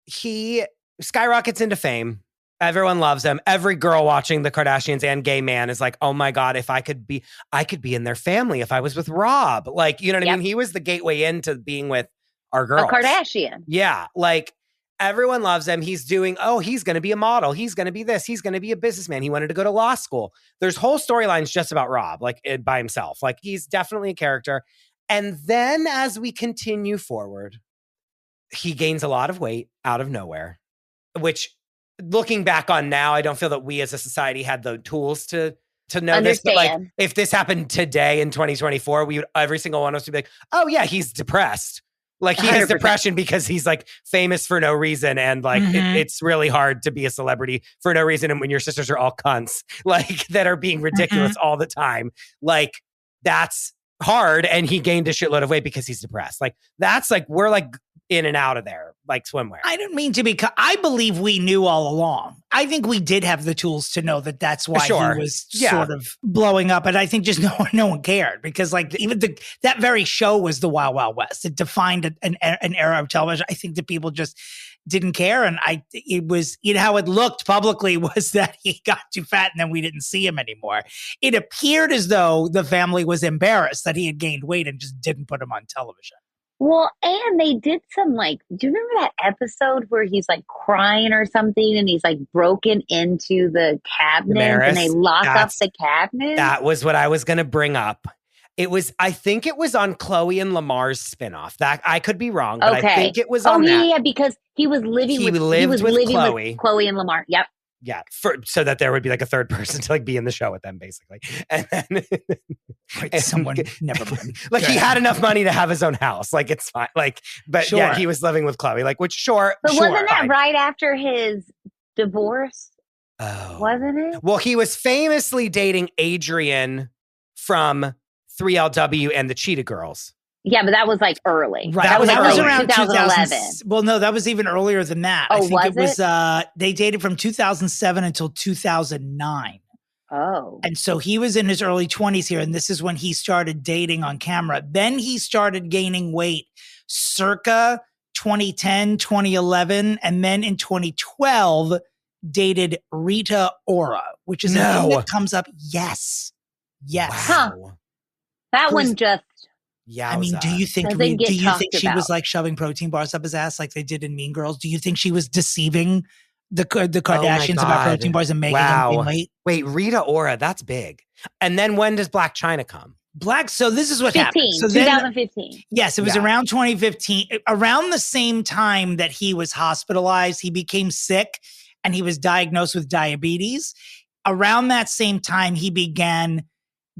he skyrockets into fame. Everyone loves him. Every girl watching the Kardashians and gay man is like, oh my God, if I could be in their family if I was with Rob. Like, you know what I mean? He was the gateway into being with our girls. A Kardashian. Yeah. Like everyone loves him. He's doing, he's going to be a model. He's going to be this. He's going to be a businessman. He wanted to go to law school. There's whole storylines just about Rob, like by himself. Like he's definitely a character. And then as we continue forward, he gains a lot of weight out of nowhere, which looking back on now, I don't feel that we as a society had the tools to know this. But like, if this happened today in 2024, every single one of us would be like, oh yeah, he's depressed. Like he has 100%. Depression because he's like famous for no reason. And like, it's really hard to be a celebrity for no reason. And when your sisters are all cunts, like that are being ridiculous all the time, like that's hard. And he gained a shitload of weight because he's depressed. Like that's like, we're like in and out of there like swimwear. I don't mean to be, I believe we knew all along. I think we did have the tools to know that that's why he was sort of blowing up. And I think just no one cared because like even that very show was the Wild Wild West. It defined an era of television. I think that people just didn't care. And it was, how it looked publicly was that he got too fat and then we didn't see him anymore. It appeared as though the family was embarrassed that he had gained weight and just didn't put him on television. Well, and they did some do you remember that episode where he's like crying or something and he's like broken into the cabinet and they lock up the cabinet? That was what I was going to bring up. I think it was on Chloe and Lamar's spinoff. That I could be wrong, but I think it was on that. Yeah, because he was living with Chloe and Lamar. Yep. Yeah, so that there would be like a third person to like be in the show with them, basically. And then someone never mind. Like he had enough money to have his own house. Like it's fine. Like, but yeah, he was living with Chloe. Like, which But wasn't that right after his divorce? Oh, wasn't it? Well, he was famously dating Adrian from 3LW and the Cheetah Girls. Yeah, but that was like early. Right. That was around 2011. Well, no, that was even earlier than that. Oh, I think it was they dated from 2007 until 2009. Oh. And so he was in his early 20s here, and this is when he started dating on camera. Then he started gaining weight circa 2010, 2011, and then in 2012 dated Rita Ora, which is a thing that comes up. Yes. Wow. Huh. That one just... Yeah, I mean, do you think she was like shoving protein bars up his ass like they did in Mean Girls? Do you think she was deceiving the Kardashians about protein bars and making them gain weight? Wait, Rita Ora, that's big. And then when does Black China come? So this is what happened. So 2015. Yes, it was around 2015. Around the same time that he was hospitalized, he became sick and he was diagnosed with diabetes. Around that same time, he began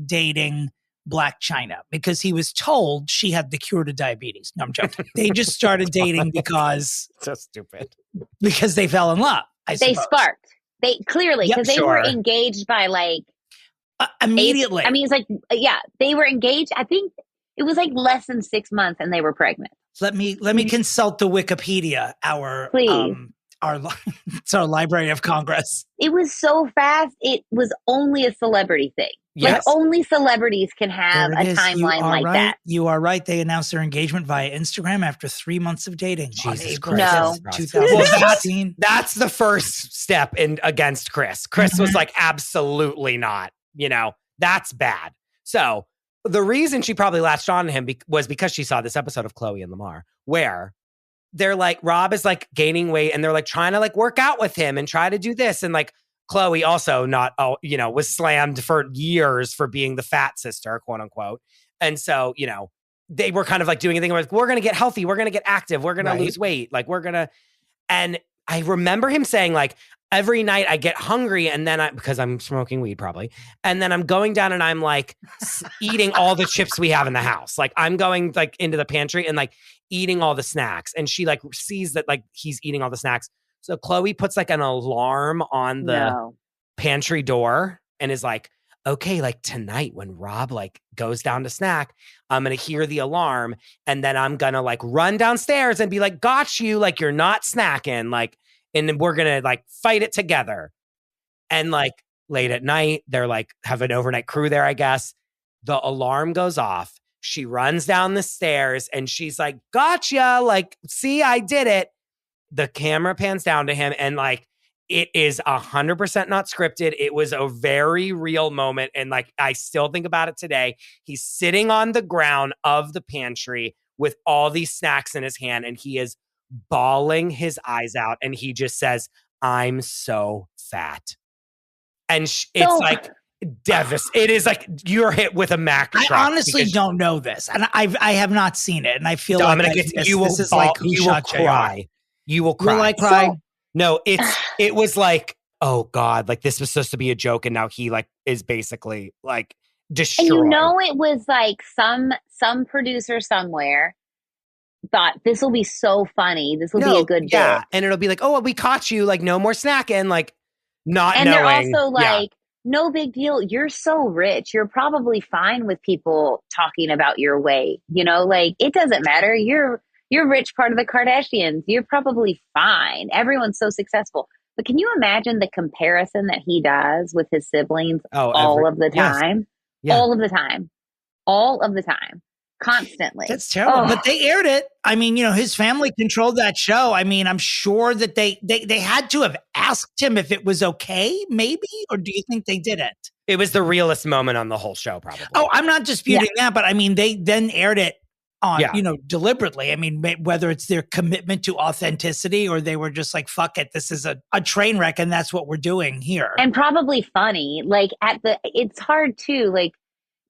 dating Black China because he was told she had the cure to diabetes. No, I'm joking. They just started dating because So stupid. Because they fell in love. They sparked. They clearly, because they were Sure. engaged by like immediately. it's like, they were engaged. I think it was like less than 6 months and they were pregnant. Let me consult the Wikipedia, it's our Library of Congress. It was so fast. It was only a celebrity thing. Like only celebrities can have a timeline like that. You are right. They announced their engagement via Instagram after 3 months of dating. Jesus Christ. Christ. 2016. That's the first step against Chris. Chris was like, absolutely not. That's bad. So the reason she probably latched on to him was because she saw this episode of Chloe and Lamar where they're like, Rob is like gaining weight and they're like trying to like work out with him and try to do this. And like Chloe also was slammed for years for being the fat sister, quote unquote. And so, they were kind of like doing a thing where we're going to get healthy. We're going to get active. We're going to lose weight. Like and I remember him saying like, every night I get hungry and then because I'm smoking weed probably. And then I'm going down and I'm like eating all the chips we have in the house. Like I'm going like into the pantry and like eating all the snacks. And she like sees that like he's eating all the snacks. So Chloe puts like an alarm on the pantry door and is like, okay, like tonight when Rob like goes down to snack, I'm going to hear the alarm. And then I'm going to like run downstairs and be like, got you. Like you're not snacking. Like, and then we're going to like fight it together. And like late at night, they're like have an overnight crew there, I guess. The alarm goes off. She runs down the stairs and she's like, gotcha. Like, see, I did it. The camera pans down to him and like, it is 100% not scripted. It was a very real moment. And like, I still think about it today. He's sitting on the ground of the pantry with all these snacks in his hand and he is bawling his eyes out. And he just says, I'm so fat. And it's like devastating. It is like you're hit with a Mack truck. I honestly don't know this. And I have not seen it. And I feel Dominic, like you will this is like who you will shot cry. JR. You will cry. Will I cry? No, it was like, oh God, like this was supposed to be a joke. And now he like is basically like destroyed. And it was like some producer somewhere thought this will be so funny. This will be a good bit. And it'll be like, oh, well, we caught you. Like no more snacking. Like not and knowing. They're also like, no big deal. You're so rich. You're probably fine with people talking about your weight. Like it doesn't matter. You're rich part of the Kardashians. You're probably fine. Everyone's so successful. But can you imagine the comparison that he does with his siblings all of the time? Yes. All of the time. All of the time. Constantly. That's terrible. But they aired it. I mean, his family controlled that show. I mean, I'm sure that they had to have asked him if it was okay, maybe? Or do you think they didn't? It was the realest moment on the whole show, probably. Oh, I'm not disputing that, but I mean, they then aired it on, deliberately. I mean, whether it's their commitment to authenticity or they were just like, fuck it, this is a train wreck and that's what we're doing here. And probably funny. Like it's hard too, like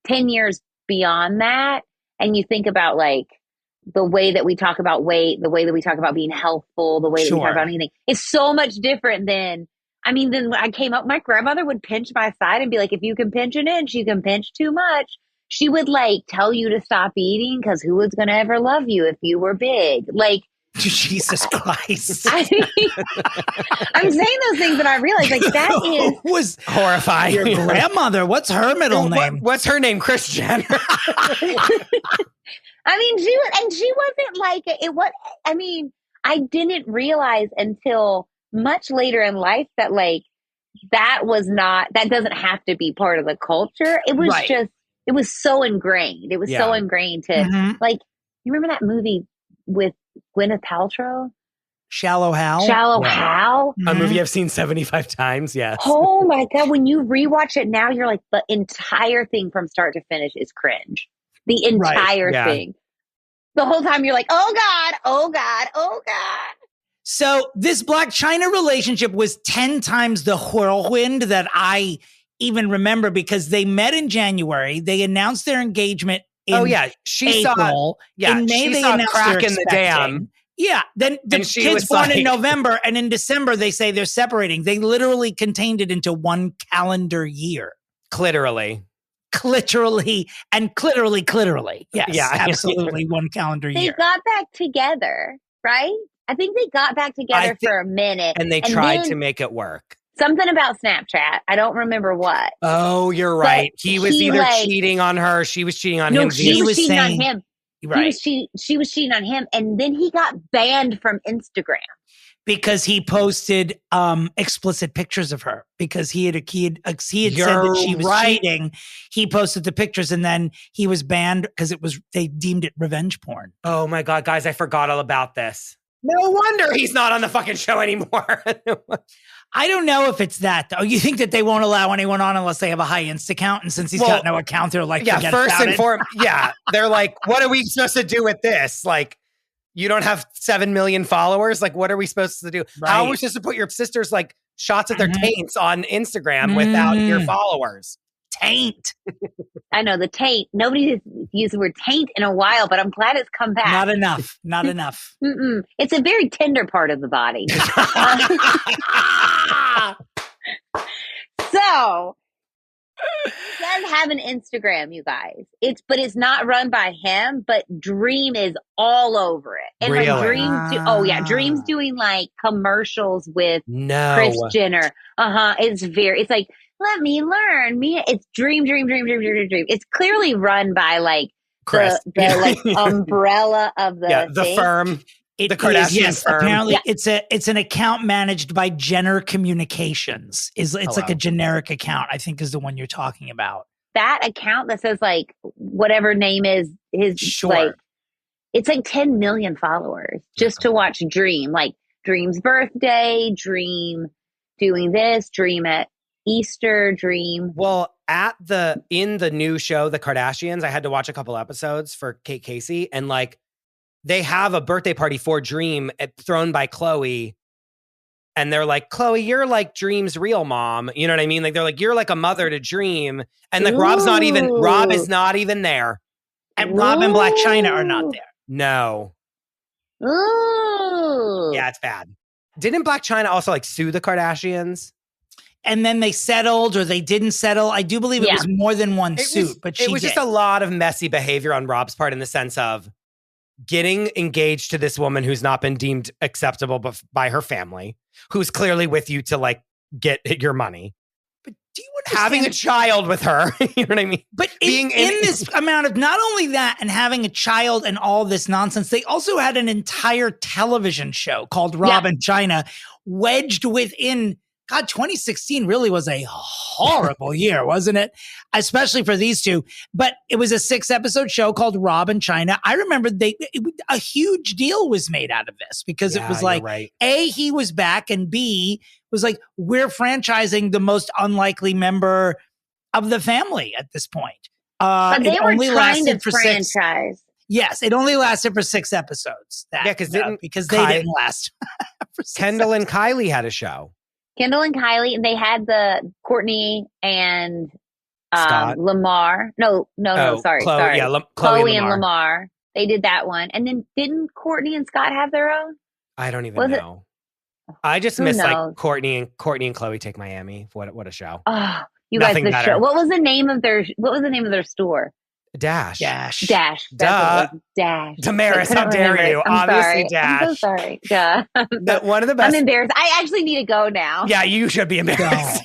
10 years beyond that. And you think about like the way that we talk about weight, the way that we talk about being healthful, the way that we talk about anything is so much different than when I came up, my grandmother would pinch my side and be like, if you can pinch an inch, you can pinch too much. She would like tell you to stop eating because who was going to ever love you if you were big? Like, Jesus Christ. I'm saying those things and I realize like that was horrifying. Your grandmother, what's her middle name? What's her name? Kris Jenner. I mean, she wasn't like it. What I mean, I didn't realize until much later in life that like that doesn't have to be part of the culture. It was just, it was so ingrained. It was so ingrained to like, you remember that movie with Gwyneth Paltrow? Shallow Hal? Hal? A movie I've seen 75 times, yes. Oh my God. When you rewatch it now, you're like, the entire thing from start to finish is cringe. The entire thing. The whole time you're like, oh God, oh God, oh God. So this Blac Chyna relationship was 10 times the whirlwind that I even remember because they met in January. They announced their engagement in April. In May, they announced crack in the dam. Yeah. Then the kid's born in November, and in December, they say they're separating. They literally contained it into one calendar year. Clitorally. clitorally and clitorally. Yes, Yeah. absolutely. One calendar They year. got back together, right? I think they got back together for a minute. And they tried to make it work. Something about Snapchat. I don't remember what. Oh, you're right. He was either cheating on her. She was cheating on him. She was cheating on him. Right. She was cheating on him. And then he got banned from Instagram. Because he posted explicit pictures of her because he had said that she was cheating. He posted the pictures and then he was banned because they deemed it revenge porn. Oh my God, guys, I forgot all about this. No wonder he's not on the fucking show anymore. I don't know if it's that though. You think that they won't allow anyone on unless they have a high Insta account? And since he's got no account, they're like, yeah, first and foremost, yeah. They're like, what are we supposed to do with this? Like, you don't have 7 million followers. Like, what are we supposed to do? Right. How are we supposed to put your sisters like shots of their taints on Instagram without your followers? Taint. I know the taint. Nobody has used the word taint in a while, but I'm glad it's come back. Not enough. Not enough. It's a very tender part of the body. So, he does have an Instagram, you guys. It's not run by him, but Dream is all over it. And really? Like Dream's doing like commercials with Kris Jenner. It's like, let me learn. It's Dream. It's clearly run by like Kris. the like umbrella of the firm. The Kardashian firm. Apparently it's an account managed by Jenner Communications. It's like a generic account, I think is the one you're talking about. That account that says like whatever name is his like it's like 10 million followers just to watch Dream. Like Dream's birthday, Dream doing this, Dream at Easter, Dream. Well, in the new show, The Kardashians, I had to watch a couple episodes for Kate Casey, and like they have a birthday party for Dream thrown by Khloe. And they're like, Khloe, you're like Dream's real mom. You know what I mean? Like they're like, you're like a mother to Dream. And like Rob is not even there. And Rob and Black China are not there. No. Ooh. Yeah, it's bad. Didn't Black China also like sue the Kardashians? And then they settled or they didn't settle. I do believe it was more than one suit, but it was just a lot of messy behavior on Rob's part in the sense of getting engaged to this woman who's not been deemed acceptable by her family, who's clearly with you to like get your money. But do you understand having a child with her? You know what I mean? But in this amount of not only that and having a child and all this nonsense, they also had an entire television show called Rob and China wedged within. God, 2016 really was a horrible year, wasn't it? Especially for these two. But it was a 6-episode show called Rob and China. I remember a huge deal was made out of this because it was like, A, he was back, and B, was like, we're franchising the most unlikely member of the family at this point. But they were trying to franchise. Yes, it only lasted for 6 episodes. Because they didn't last. Kendall and Kylie had a show. Kendall and Kylie, and they had the Courtney and Lamar. Sorry. Chloe and Lamar. They did that one. And then didn't Courtney and Scott have their own? I don't even know. I just miss like Courtney and Chloe Take Miami. What a show. Oh, you guys, the show. What was the name of their store? Dash. Duh. Dash. Damaris, how dare you? Obviously, Dash. I'm so sorry. Duh. One of the best. I'm embarrassed. I actually need to go now. Yeah, you should be embarrassed.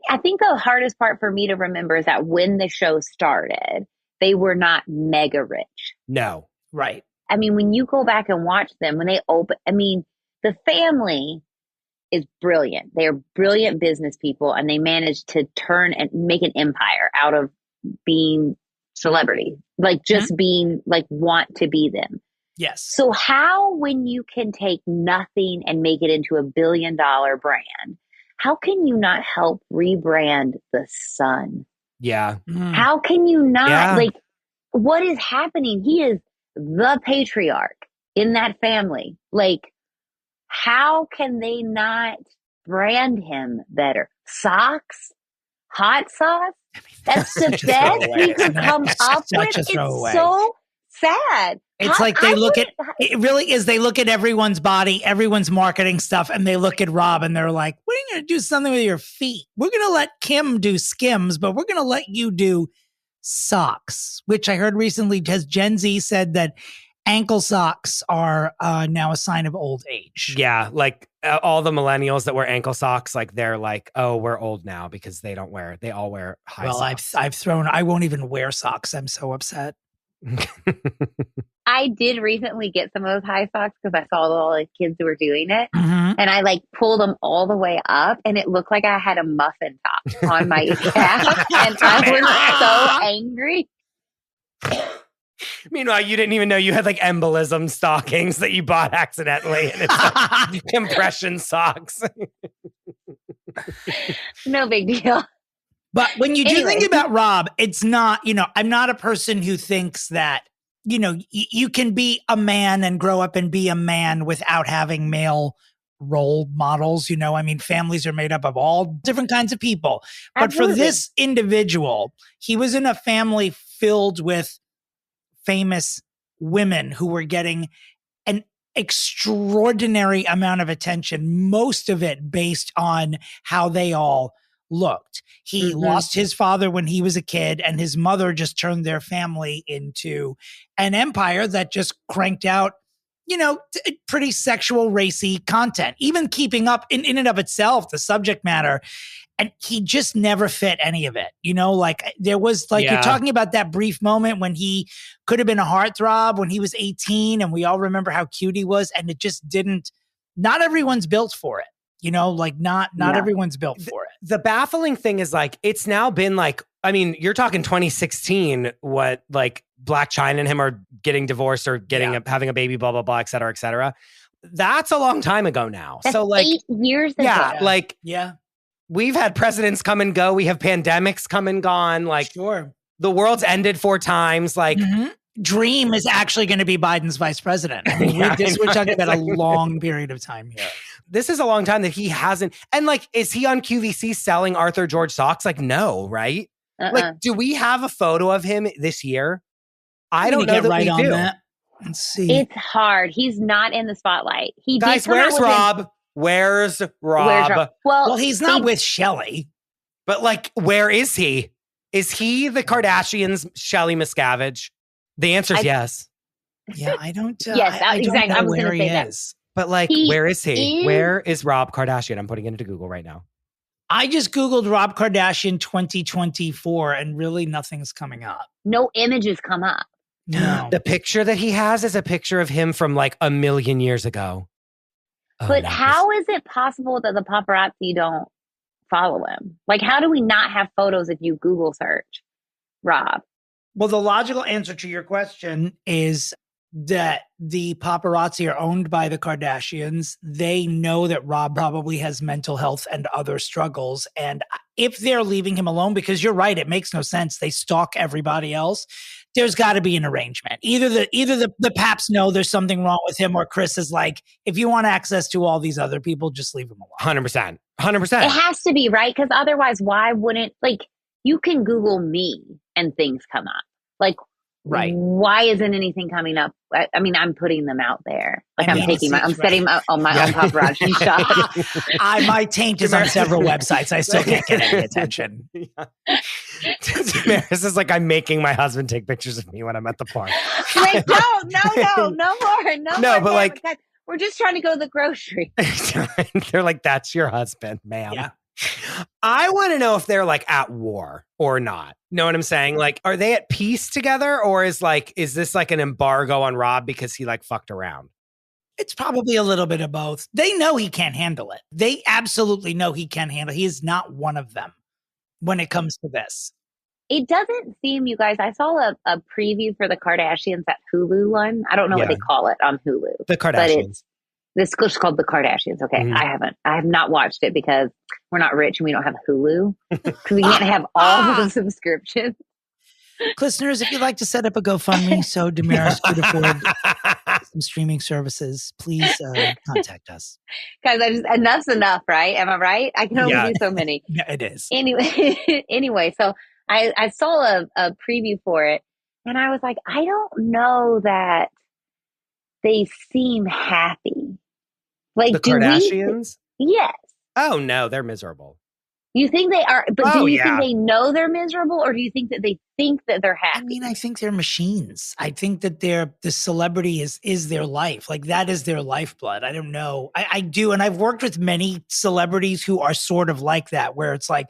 I think the hardest part for me to remember is that when the show started, they were not mega rich. No. Right. I mean, when you go back and watch them, when they open, I mean, the family is brilliant. They're brilliant business people, and they managed to turn and make an empire out of being celebrity, like just being like want to be them. Yes. So how, when you can take nothing and make it into $1 billion brand, how can you not help rebrand the Sun? Yeah. How can you not like, what is happening? He is the patriarch in that family. Like, how can they not brand him better? Socks? Hot sauce? That's the best we could come up with. It's so sad. It's like they look at, it really is, they look at everyone's body, everyone's marketing stuff, and they look at Rob and they're like, we're going to do something with your feet. We're going to let Kim do Skims, but we're going to let you do socks, which I heard recently has Gen Z said that ankle socks are now a sign of old age. Yeah, like all the millennials that wear ankle socks, like they're like, oh, we're old now because they all wear high socks. I won't even wear socks. I'm so upset. I did recently get some of those high socks because I saw all the kids who were doing it. Mm-hmm. And I like pulled them all the way up and it looked like I had a muffin top on my calf. And I was so angry. Meanwhile, you didn't even know you had like embolism stockings that you bought accidentally. And it's like compression socks. No big deal. But when you do think about Rob, it's not, I'm not a person who thinks that, you can be a man and grow up and be a man without having male role models. Families are made up of all different kinds of people. Absolutely. But for this individual, he was in a family filled with famous women who were getting an extraordinary amount of attention, most of it based on how they all looked. He lost his father when he was a kid, and his mother just turned their family into an empire that just cranked out, pretty sexual, racy content, even keeping up in and of itself, the subject matter. And he just never fit any of it. There was you're talking about that brief moment when he could have been a heartthrob when he was 18, and we all remember how cute he was, and it just not everyone's built for it. Not everyone's built for it. The baffling thing is it's now been you're talking 2016, what Black China and him are getting divorced or having a baby, blah, blah, blah, et cetera, et cetera. That's a long time ago now. That's so 8 years ago. We've had presidents come and go. We have pandemics come and gone. Sure. The world's ended 4 times. Dream is actually going to be Biden's vice president. We're talking about a long period of time here. This is a long time that he hasn't. And is he on QVC selling Arthur George socks? No, right? Do we have a photo of him this year? I don't know that we do. That. Let's see. It's hard. He's not in the spotlight. Guys, where's Rob? Where's Rob? Well, he's not with Shelley. But where is he? Is he the Kardashians' Shelley Miscavige? The answer is yes. Yeah, I don't. Yes, I exactly. Don't know I was where going to he say is. But where is he? Where is Rob Kardashian? I'm putting it into Google right now. I just Googled Rob Kardashian 2024 and really nothing's coming up. No images come up. No. The picture that he has is a picture of him from a million years ago. But how is it possible that the paparazzi don't follow him? How do we not have photos if you Google search Rob? Well, the logical answer to your question is that the paparazzi are owned by the Kardashians. They know that Rob probably has mental health and other struggles. And if they're leaving him alone, because you're right, it makes no sense. They stalk everybody else. There's got to be an arrangement. Either the paps know there's something wrong with him, or Chris is like, if you want access to all these other people, just leave him alone. 100%. It has to be, right? Because otherwise, why wouldn't, you can Google me and things come up. Right. Why isn't anything coming up? I'm putting them out there. I'm setting up on my own paparazzi shot. My taint is on several websites. I still can't get any attention. Damaris is I'm making my husband take pictures of me when I'm at the park. Wait, no more. No, but we're just trying to go to the grocery. They're that's your husband, ma'am. Yeah. I want to know if they're at war or not. Know what I'm saying? Are they at peace together, or is this an embargo on Rob because he fucked around? It's probably a little bit of both. They know he can't handle it. They absolutely know he can't handle it. He is not one of them when it comes to this. It doesn't seem, you guys, I saw a preview for the Kardashians, that Hulu one. I don't know what they call it on Hulu. The Kardashians. This is called The Kardashians. Okay. Mm-hmm. I have not watched it because we're not rich and we don't have Hulu. Because we can't have all the subscriptions. Listeners, if you'd like to set up a GoFundMe so Damaris could afford some streaming services, please contact us. Guys, enough's enough, right? Am I right? I can only do so many. Yeah, it is. Anyway, so I saw a preview for it and I was like, I don't know that they seem happy. Like, The Kardashians? Yes. Oh, no, they're miserable. You think they are, but do you yeah. think they know they're miserable, or do you think that they think that they're happy? I mean, I think they're machines. I think that the celebrity is their life. Like, that is their lifeblood. I don't know. I do. And I've worked with many celebrities who are sort of like that, where it's like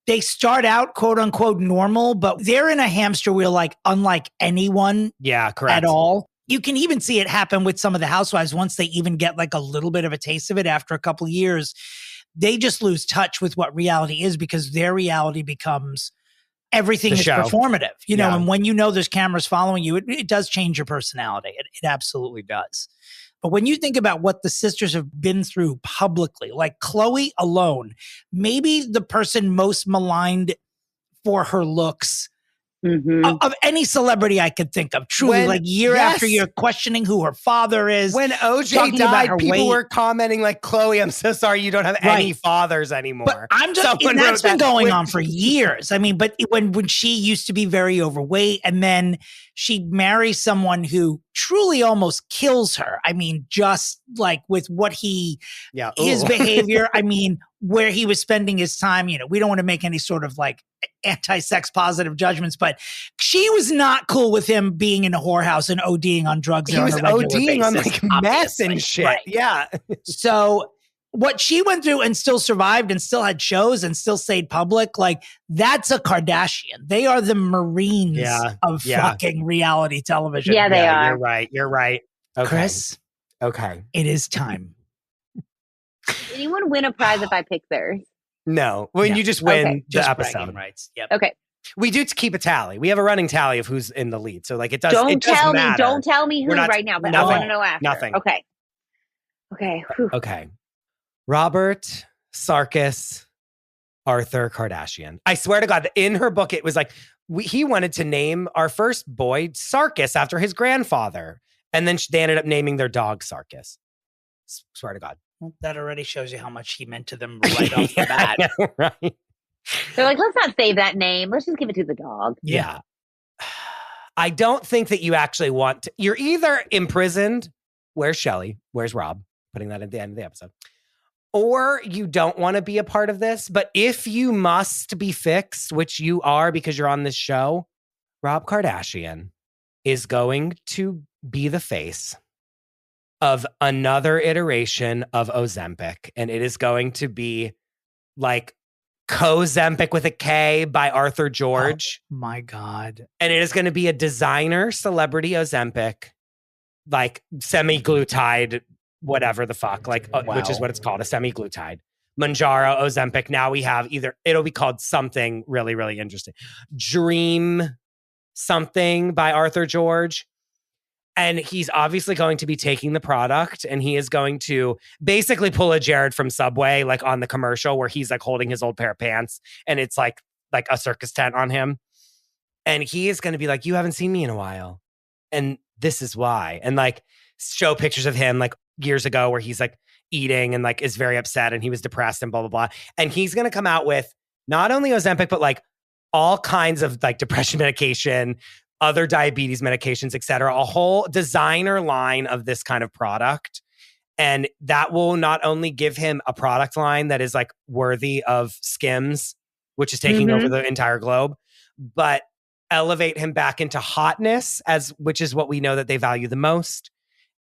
they start out quote unquote normal, but they're in a hamster wheel, like unlike anyone Yeah, correct. at all. You can even see it happen with some of the housewives once they even get like a little bit of a taste of it after a couple of years. They just lose touch with what reality is, because their reality becomes everything is performative, you know, and when you know there's cameras following you, it does change your personality. It absolutely does. But when you think about what the sisters have been through publicly, like Khloe alone, maybe the person most maligned for her looks of any celebrity I could think of, truly, like year after year, questioning who her father is. When OJ died, people were commenting like, Khloe, I'm so sorry you don't have any fathers anymore. But I'm just, that's been going on for years. I mean, but when she used to be very overweight, and then she marries someone who truly almost kills her. I mean, just like with what his behavior, I mean, where he was spending his time, you know, we don't want to make any sort of like anti-sex positive judgments, but she was not cool with him being in a whorehouse and ODing on drugs. He was ODing on like meth and shit. Right. Yeah. So what she went through and still survived and still had shows and still stayed public, like that's a Kardashian. They are the Marines of fucking reality television. Yeah, they are. You're right. Okay. Chris. Okay. It is time. Did anyone win a prize if I pick theirs? No. When you just win the episode. Rights. Yep. Okay. We do keep a tally. We have a running tally of who's in the lead. So like it does. Don't tell me who not, right now, but I want to know after. Nothing. Okay. Okay. Whew. Okay. Robert Sarkis, Arthur Kardashian. I swear to God, in her book, it was like, he wanted to name our first boy Sarkis after his grandfather. And then they ended up naming their dog Sarkis. Swear to God. Well, that already shows you how much he meant to them right off the bat. I know, right? They're like, let's not save that name. Let's just give it to the dog. Yeah. I don't think that you actually want to. You're either imprisoned. Where's Shelly? Where's Rob? Putting that at the end of the episode. Or you don't want to be a part of this. But if you must be fixed, which you are because you're on this show, Rob Kardashian is going to be the face of another iteration of Ozempic. And it is going to be like Kozempic with a K by Arthur George. Oh, my God. And it is going to be a designer celebrity Ozempic, like semi-glutide, whatever the fuck, like, which is what it's called, a semi-glutide. Mounjaro, Ozempic. Now we have it'll be called something really, really interesting. Dream something by Arthur George. And he's obviously going to be taking the product, and he is going to basically pull a Jared from Subway, like on the commercial where he's like holding his old pair of pants and it's like a circus tent on him. And he is going to be like, you haven't seen me in a while. And this is why. And like show pictures of him like years ago where he's like eating and like is very upset and he was depressed and blah, blah, blah. And he's going to come out with not only Ozempic, but like all kinds of like depression medication, other diabetes medications, etc. A whole designer line of this kind of product. And that will not only give him a product line that is like worthy of Skims, which is taking over the entire globe, but elevate him back into hotness, which is what we know that they value the most.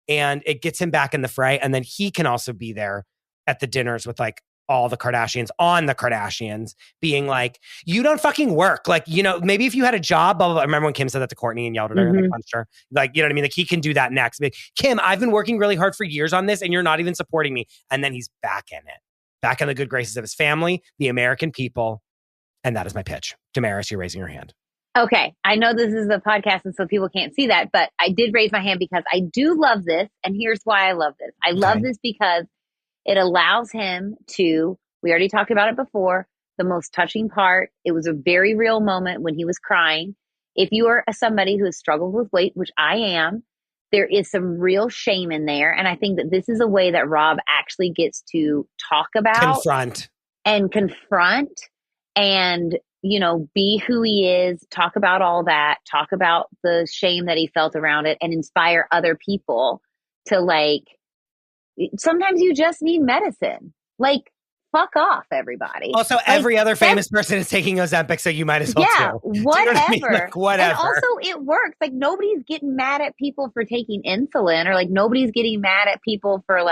And it gets him back in the fray. And then he can also be there at the dinners with like all the Kardashians on the Kardashians being like, you don't fucking work. Like, you know, maybe if you had a job, blah, blah, blah. I remember when Kim said that to Kourtney and yelled at her and punched her. Like, you know what I mean? Like he can do that next. Like, Kim, I've been working really hard for years on this and you're not even supporting me. And then he's back in it, back in the good graces of his family, the American people. And that is my pitch. Damaris, you're raising your hand. Okay. I know this is a podcast and so people can't see that, but I did raise my hand because I do love this. And here's why I love this. I love this because it allows him to, we already talked about it before, the most touching part. It was a very real moment when he was crying. If you are somebody who has struggled with weight, which I am, there is some real shame in there. And I think that this is a way that Rob actually gets to talk about. Confront. And be who he is, talk about all that, talk about the shame that he felt around it, and inspire other people to sometimes you just need medicine. Fuck off, everybody. Also, every other famous person is taking Ozempic, so you might as well too. Whatever. I mean? Whatever. And also, it works. Nobody's getting mad at people for taking insulin, or nobody's getting mad at people for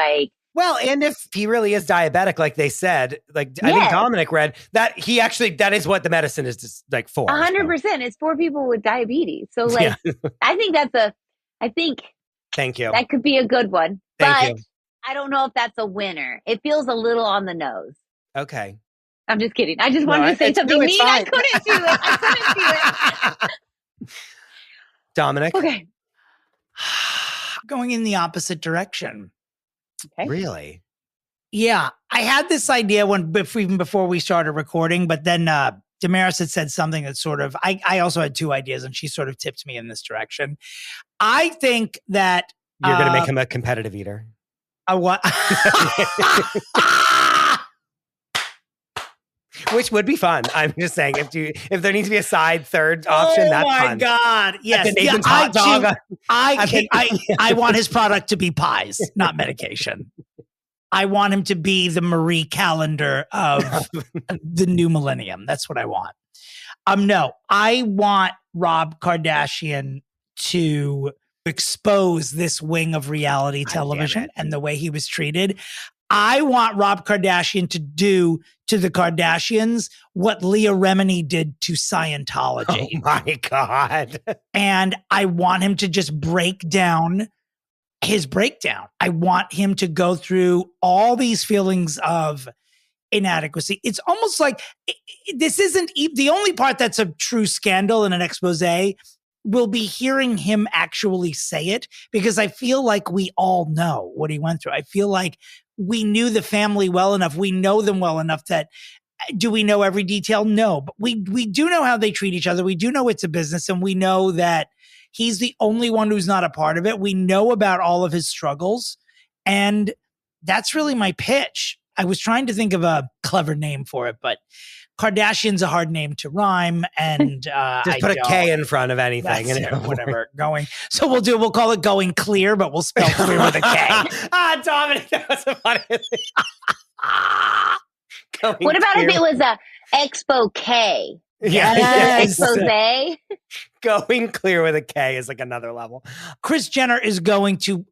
Well, and if he really is diabetic, like they said, I think Dominic read that that is what the medicine is just for. 100%. It's for people with diabetes. So I think thank you. That could be a good one. Thank you. I don't know if that's a winner. It feels a little on the nose. Okay. I'm just kidding. I just wanted to say something mean. I couldn't do it. Dominic. Okay. Going in the opposite direction. Okay. Really? Yeah. I had this idea even before we started recording, but then Damaris had said something that sort of, I also had two ideas and she sort of tipped me in this direction. I think that you're going to make him a competitive eater. What? Which would be fun. I'm just saying, if there needs to be a side third option, that's fun. Oh my God! Yes, I want his product to be pies, not medication. I want him to be the Marie Calendar of the new millennium. That's what I want. No, I want Rob Kardashian to expose this wing of reality television and the way he was treated. I want Rob Kardashian to do to the Kardashians what Leah Remini did to Scientology. Oh my God. And I want him to just break down his breakdown. I want him to go through all these feelings of inadequacy. It's almost like this isn't the only part that's a true scandal in an expose will be hearing him actually say it, because I feel like we all know what he went through. I feel like we knew the family well enough. We know them well enough that, do we know every detail? No, but we do know how they treat each other. We do know it's a business, and we know that he's the only one who's not a part of it. We know about all of his struggles, and that's really my pitch. I was trying to think of a clever name for it, but Kardashian's a hard name to rhyme, and just put a K in front of anything and whatever. So we'll call it Going Clear, but we'll spell clear with a K. Dominic, that was a funny thing. What about if it was a Expo K? Yes. Expose? Going Clear with a K is another level. Kris Jenner is going to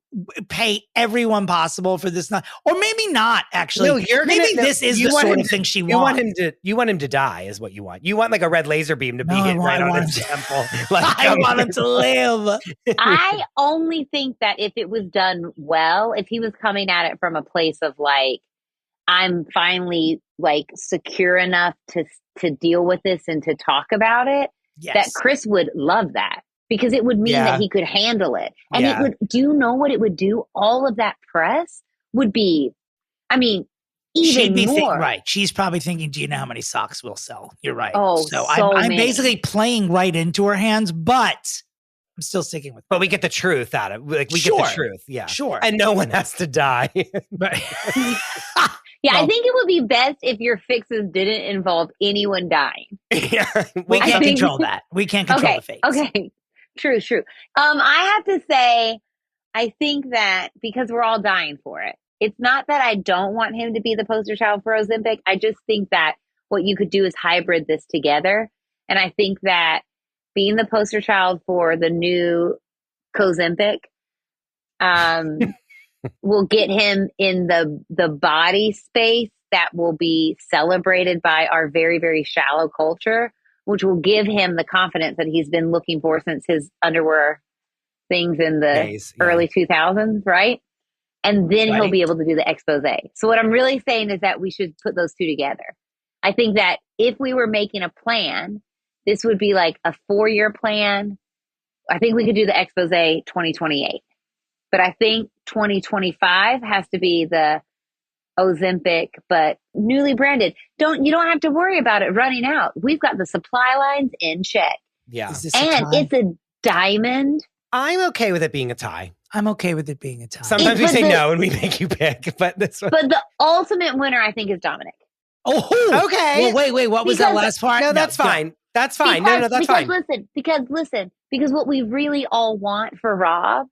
pay everyone possible for this, or maybe not. Actually, this is the sort of thing she wants. You want him to die, is what you want. You want a red laser beam to be hit right on his temple. I want him to live. I only think that if it was done well, if he was coming at it from a place of I'm finally secure enough to deal with this and to talk about it, that Kris would love that, because it would mean that he could handle it. And it would, do you know what it would do? All of that press would be, even more. Right. She's probably thinking, do you know how many socks we'll sell? You're right. Oh, so I'm basically playing right into her hands, but I'm still sticking with it. But we get the truth out of it. We get the truth. Yeah. Sure. And no one has to die. But I think it would be best if your fixes didn't involve anyone dying. We can't control that. We can't control the fates. Okay. True. I have to say, I think that because we're all dying for it, it's not that I don't want him to be the poster child for Ozempic. I just think that what you could do is hybrid this together. And I think that being the poster child for the new Kozempic will get him in the body space that will be celebrated by our very, very shallow culture, which will give him the confidence that he's been looking for since his underwear things in the early 2000s, right? And then he'll be able to do the expose. So what I'm really saying is that we should put those two together. I think that if we were making a plan, this would be a 4-year plan. I think we could do the expose 2028. But I think 2025 has to be the Ozempic, but newly branded. You don't have to worry about it running out. We've got the supply lines in check. Yeah. And it's a diamond. I'm okay with it being a tie. I'm okay with it being a tie. Sometimes we say no and we make you pick, but this one. But the ultimate winner, I think, is Dominic. Oh, Okay. Well, wait. What was that last part? No, that's fine. That's fine. No, that's fine. Listen, because what we really all want for Rob,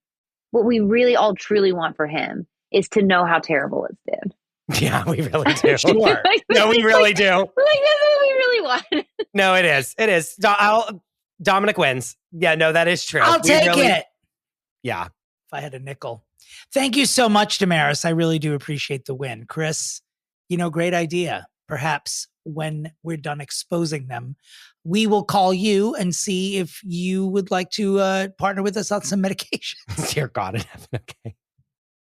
what we really all truly want for him is to know how terrible it's been. Yeah, we really do. Sure. No, we really do. That's what we really want. No, it is. It is. Dominic wins. Yeah, no, that is true. I'll take it. Yeah. If I had a nickel. Thank you so much, Damaris. I really do appreciate the win. Chris, great idea. Perhaps when we're done exposing them, we will call you and see if you would like to partner with us on some medication. Dear God in heaven. Okay.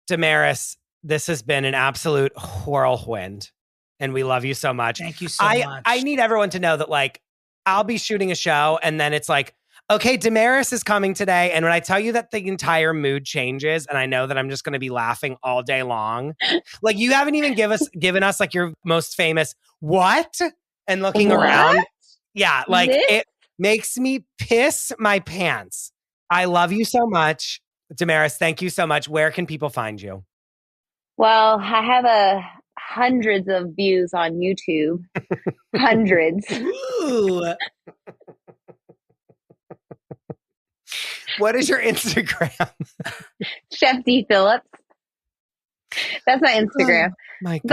Damaris, this has been an absolute whirlwind, and we love you so much. Thank you so much. I need everyone to know that, like, I'll be shooting a show, and then it's like, okay, Damaris is coming today. And when I tell you that the entire mood changes, and I know that I'm just going to be laughing all day long, like, you haven't even given us like your most famous what? And looking around. Yeah, like it makes me piss my pants. I love you so much. Damaris, thank you so much. Where can people find you? Well, I have hundreds of views on YouTube. Hundreds. Ooh. What is your Instagram? Chef D Phillips. That's my Instagram. Oh, my God.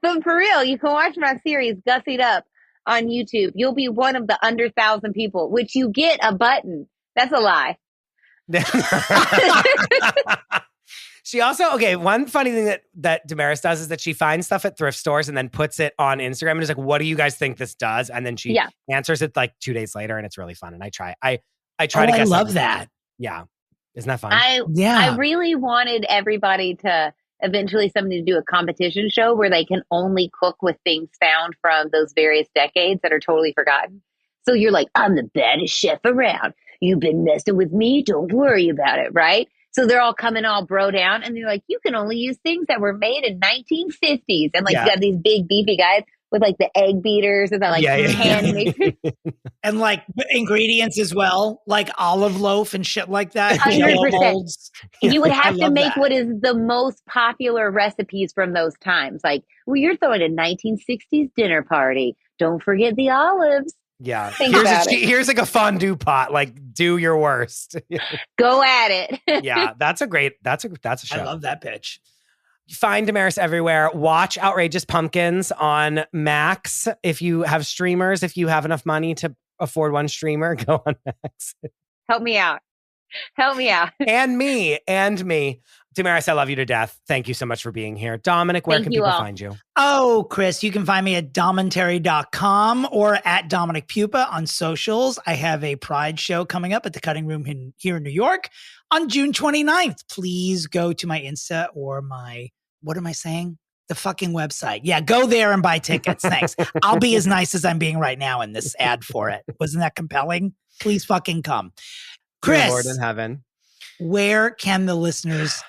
But for real, you can watch my series Gussied Up on YouTube. You'll be one of the under 1,000 people, which you get a button. That's a lie. She also, one funny thing that Damaris does is that she finds stuff at thrift stores and then puts it on Instagram and is like, what do you guys think this does? And then she answers it like 2 days later, and it's really fun. And I try to guess. I love that. Yeah. Isn't that fun? I really wanted everybody to eventually somebody to do a competition show where they can only cook with things found from those various decades that are totally forgotten. So you're like, I'm the baddest chef around. You've been messing with me. Don't worry about it. Right. So they're all coming all bro down, and they're like, you can only use things that were made in 1950s. And like, you got these big beefy guys with like the egg beaters and the hand mixers. And like ingredients as well, like olive loaf and shit like that. 100%. You would have to make what is the most popular recipes from those times. Like, well, you're throwing a 1960s dinner party. Don't forget the olives. Yeah. Here's like a fondue pot. Like, do your worst. Go at it. Yeah. That's a show. I love that pitch. Find Damaris everywhere. Watch Outrageous Pumpkins on Max. If you have streamers, if you have enough money to afford one streamer, go on Max. Help me out. And me. Damaris, I love you to death. Thank you so much for being here. Dominic, where can people find you? Oh, Chris, you can find me at domentary.com or at Dominick Pupa on socials. I have a Pride show coming up at the Cutting Room here in New York on June 29th. Please go to my Insta or what am I saying? The fucking website. Yeah, go there and buy tickets. Thanks. I'll be as nice as I'm being right now in this ad for it. Wasn't that compelling? Please fucking come. Chris. Dear Lord in heaven. Where can the listeners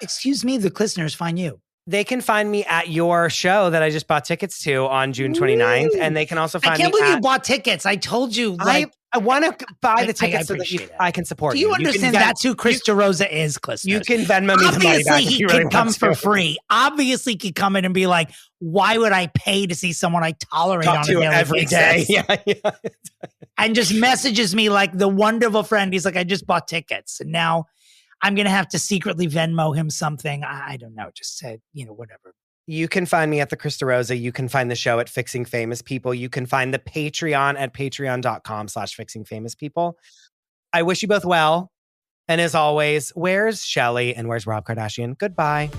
find you? They can find me at your show that I just bought tickets to on June 29th. And they can also find me I can't believe you bought tickets. I told you. I want to buy the tickets so that I can support you. Do you understand that's who Chris DeRosa is, Chris? You can Venmo me the money back if you really want to. Obviously, he could come for free. Obviously, he could come in and be like, why would I pay to see someone I tolerate on a daily every day? Yeah. And just messages me like the wonderful friend. He's like, I just bought tickets. And now I'm going to have to secretly Venmo him something. I don't know. Just said, whatever. You can find me at the Chris DeRosa. You can find the show at Fixing Famous People. You can find the Patreon at patreon.com/Fixing Famous People. I wish you both well. And as always, where's Shelley and where's Rob Kardashian? Goodbye.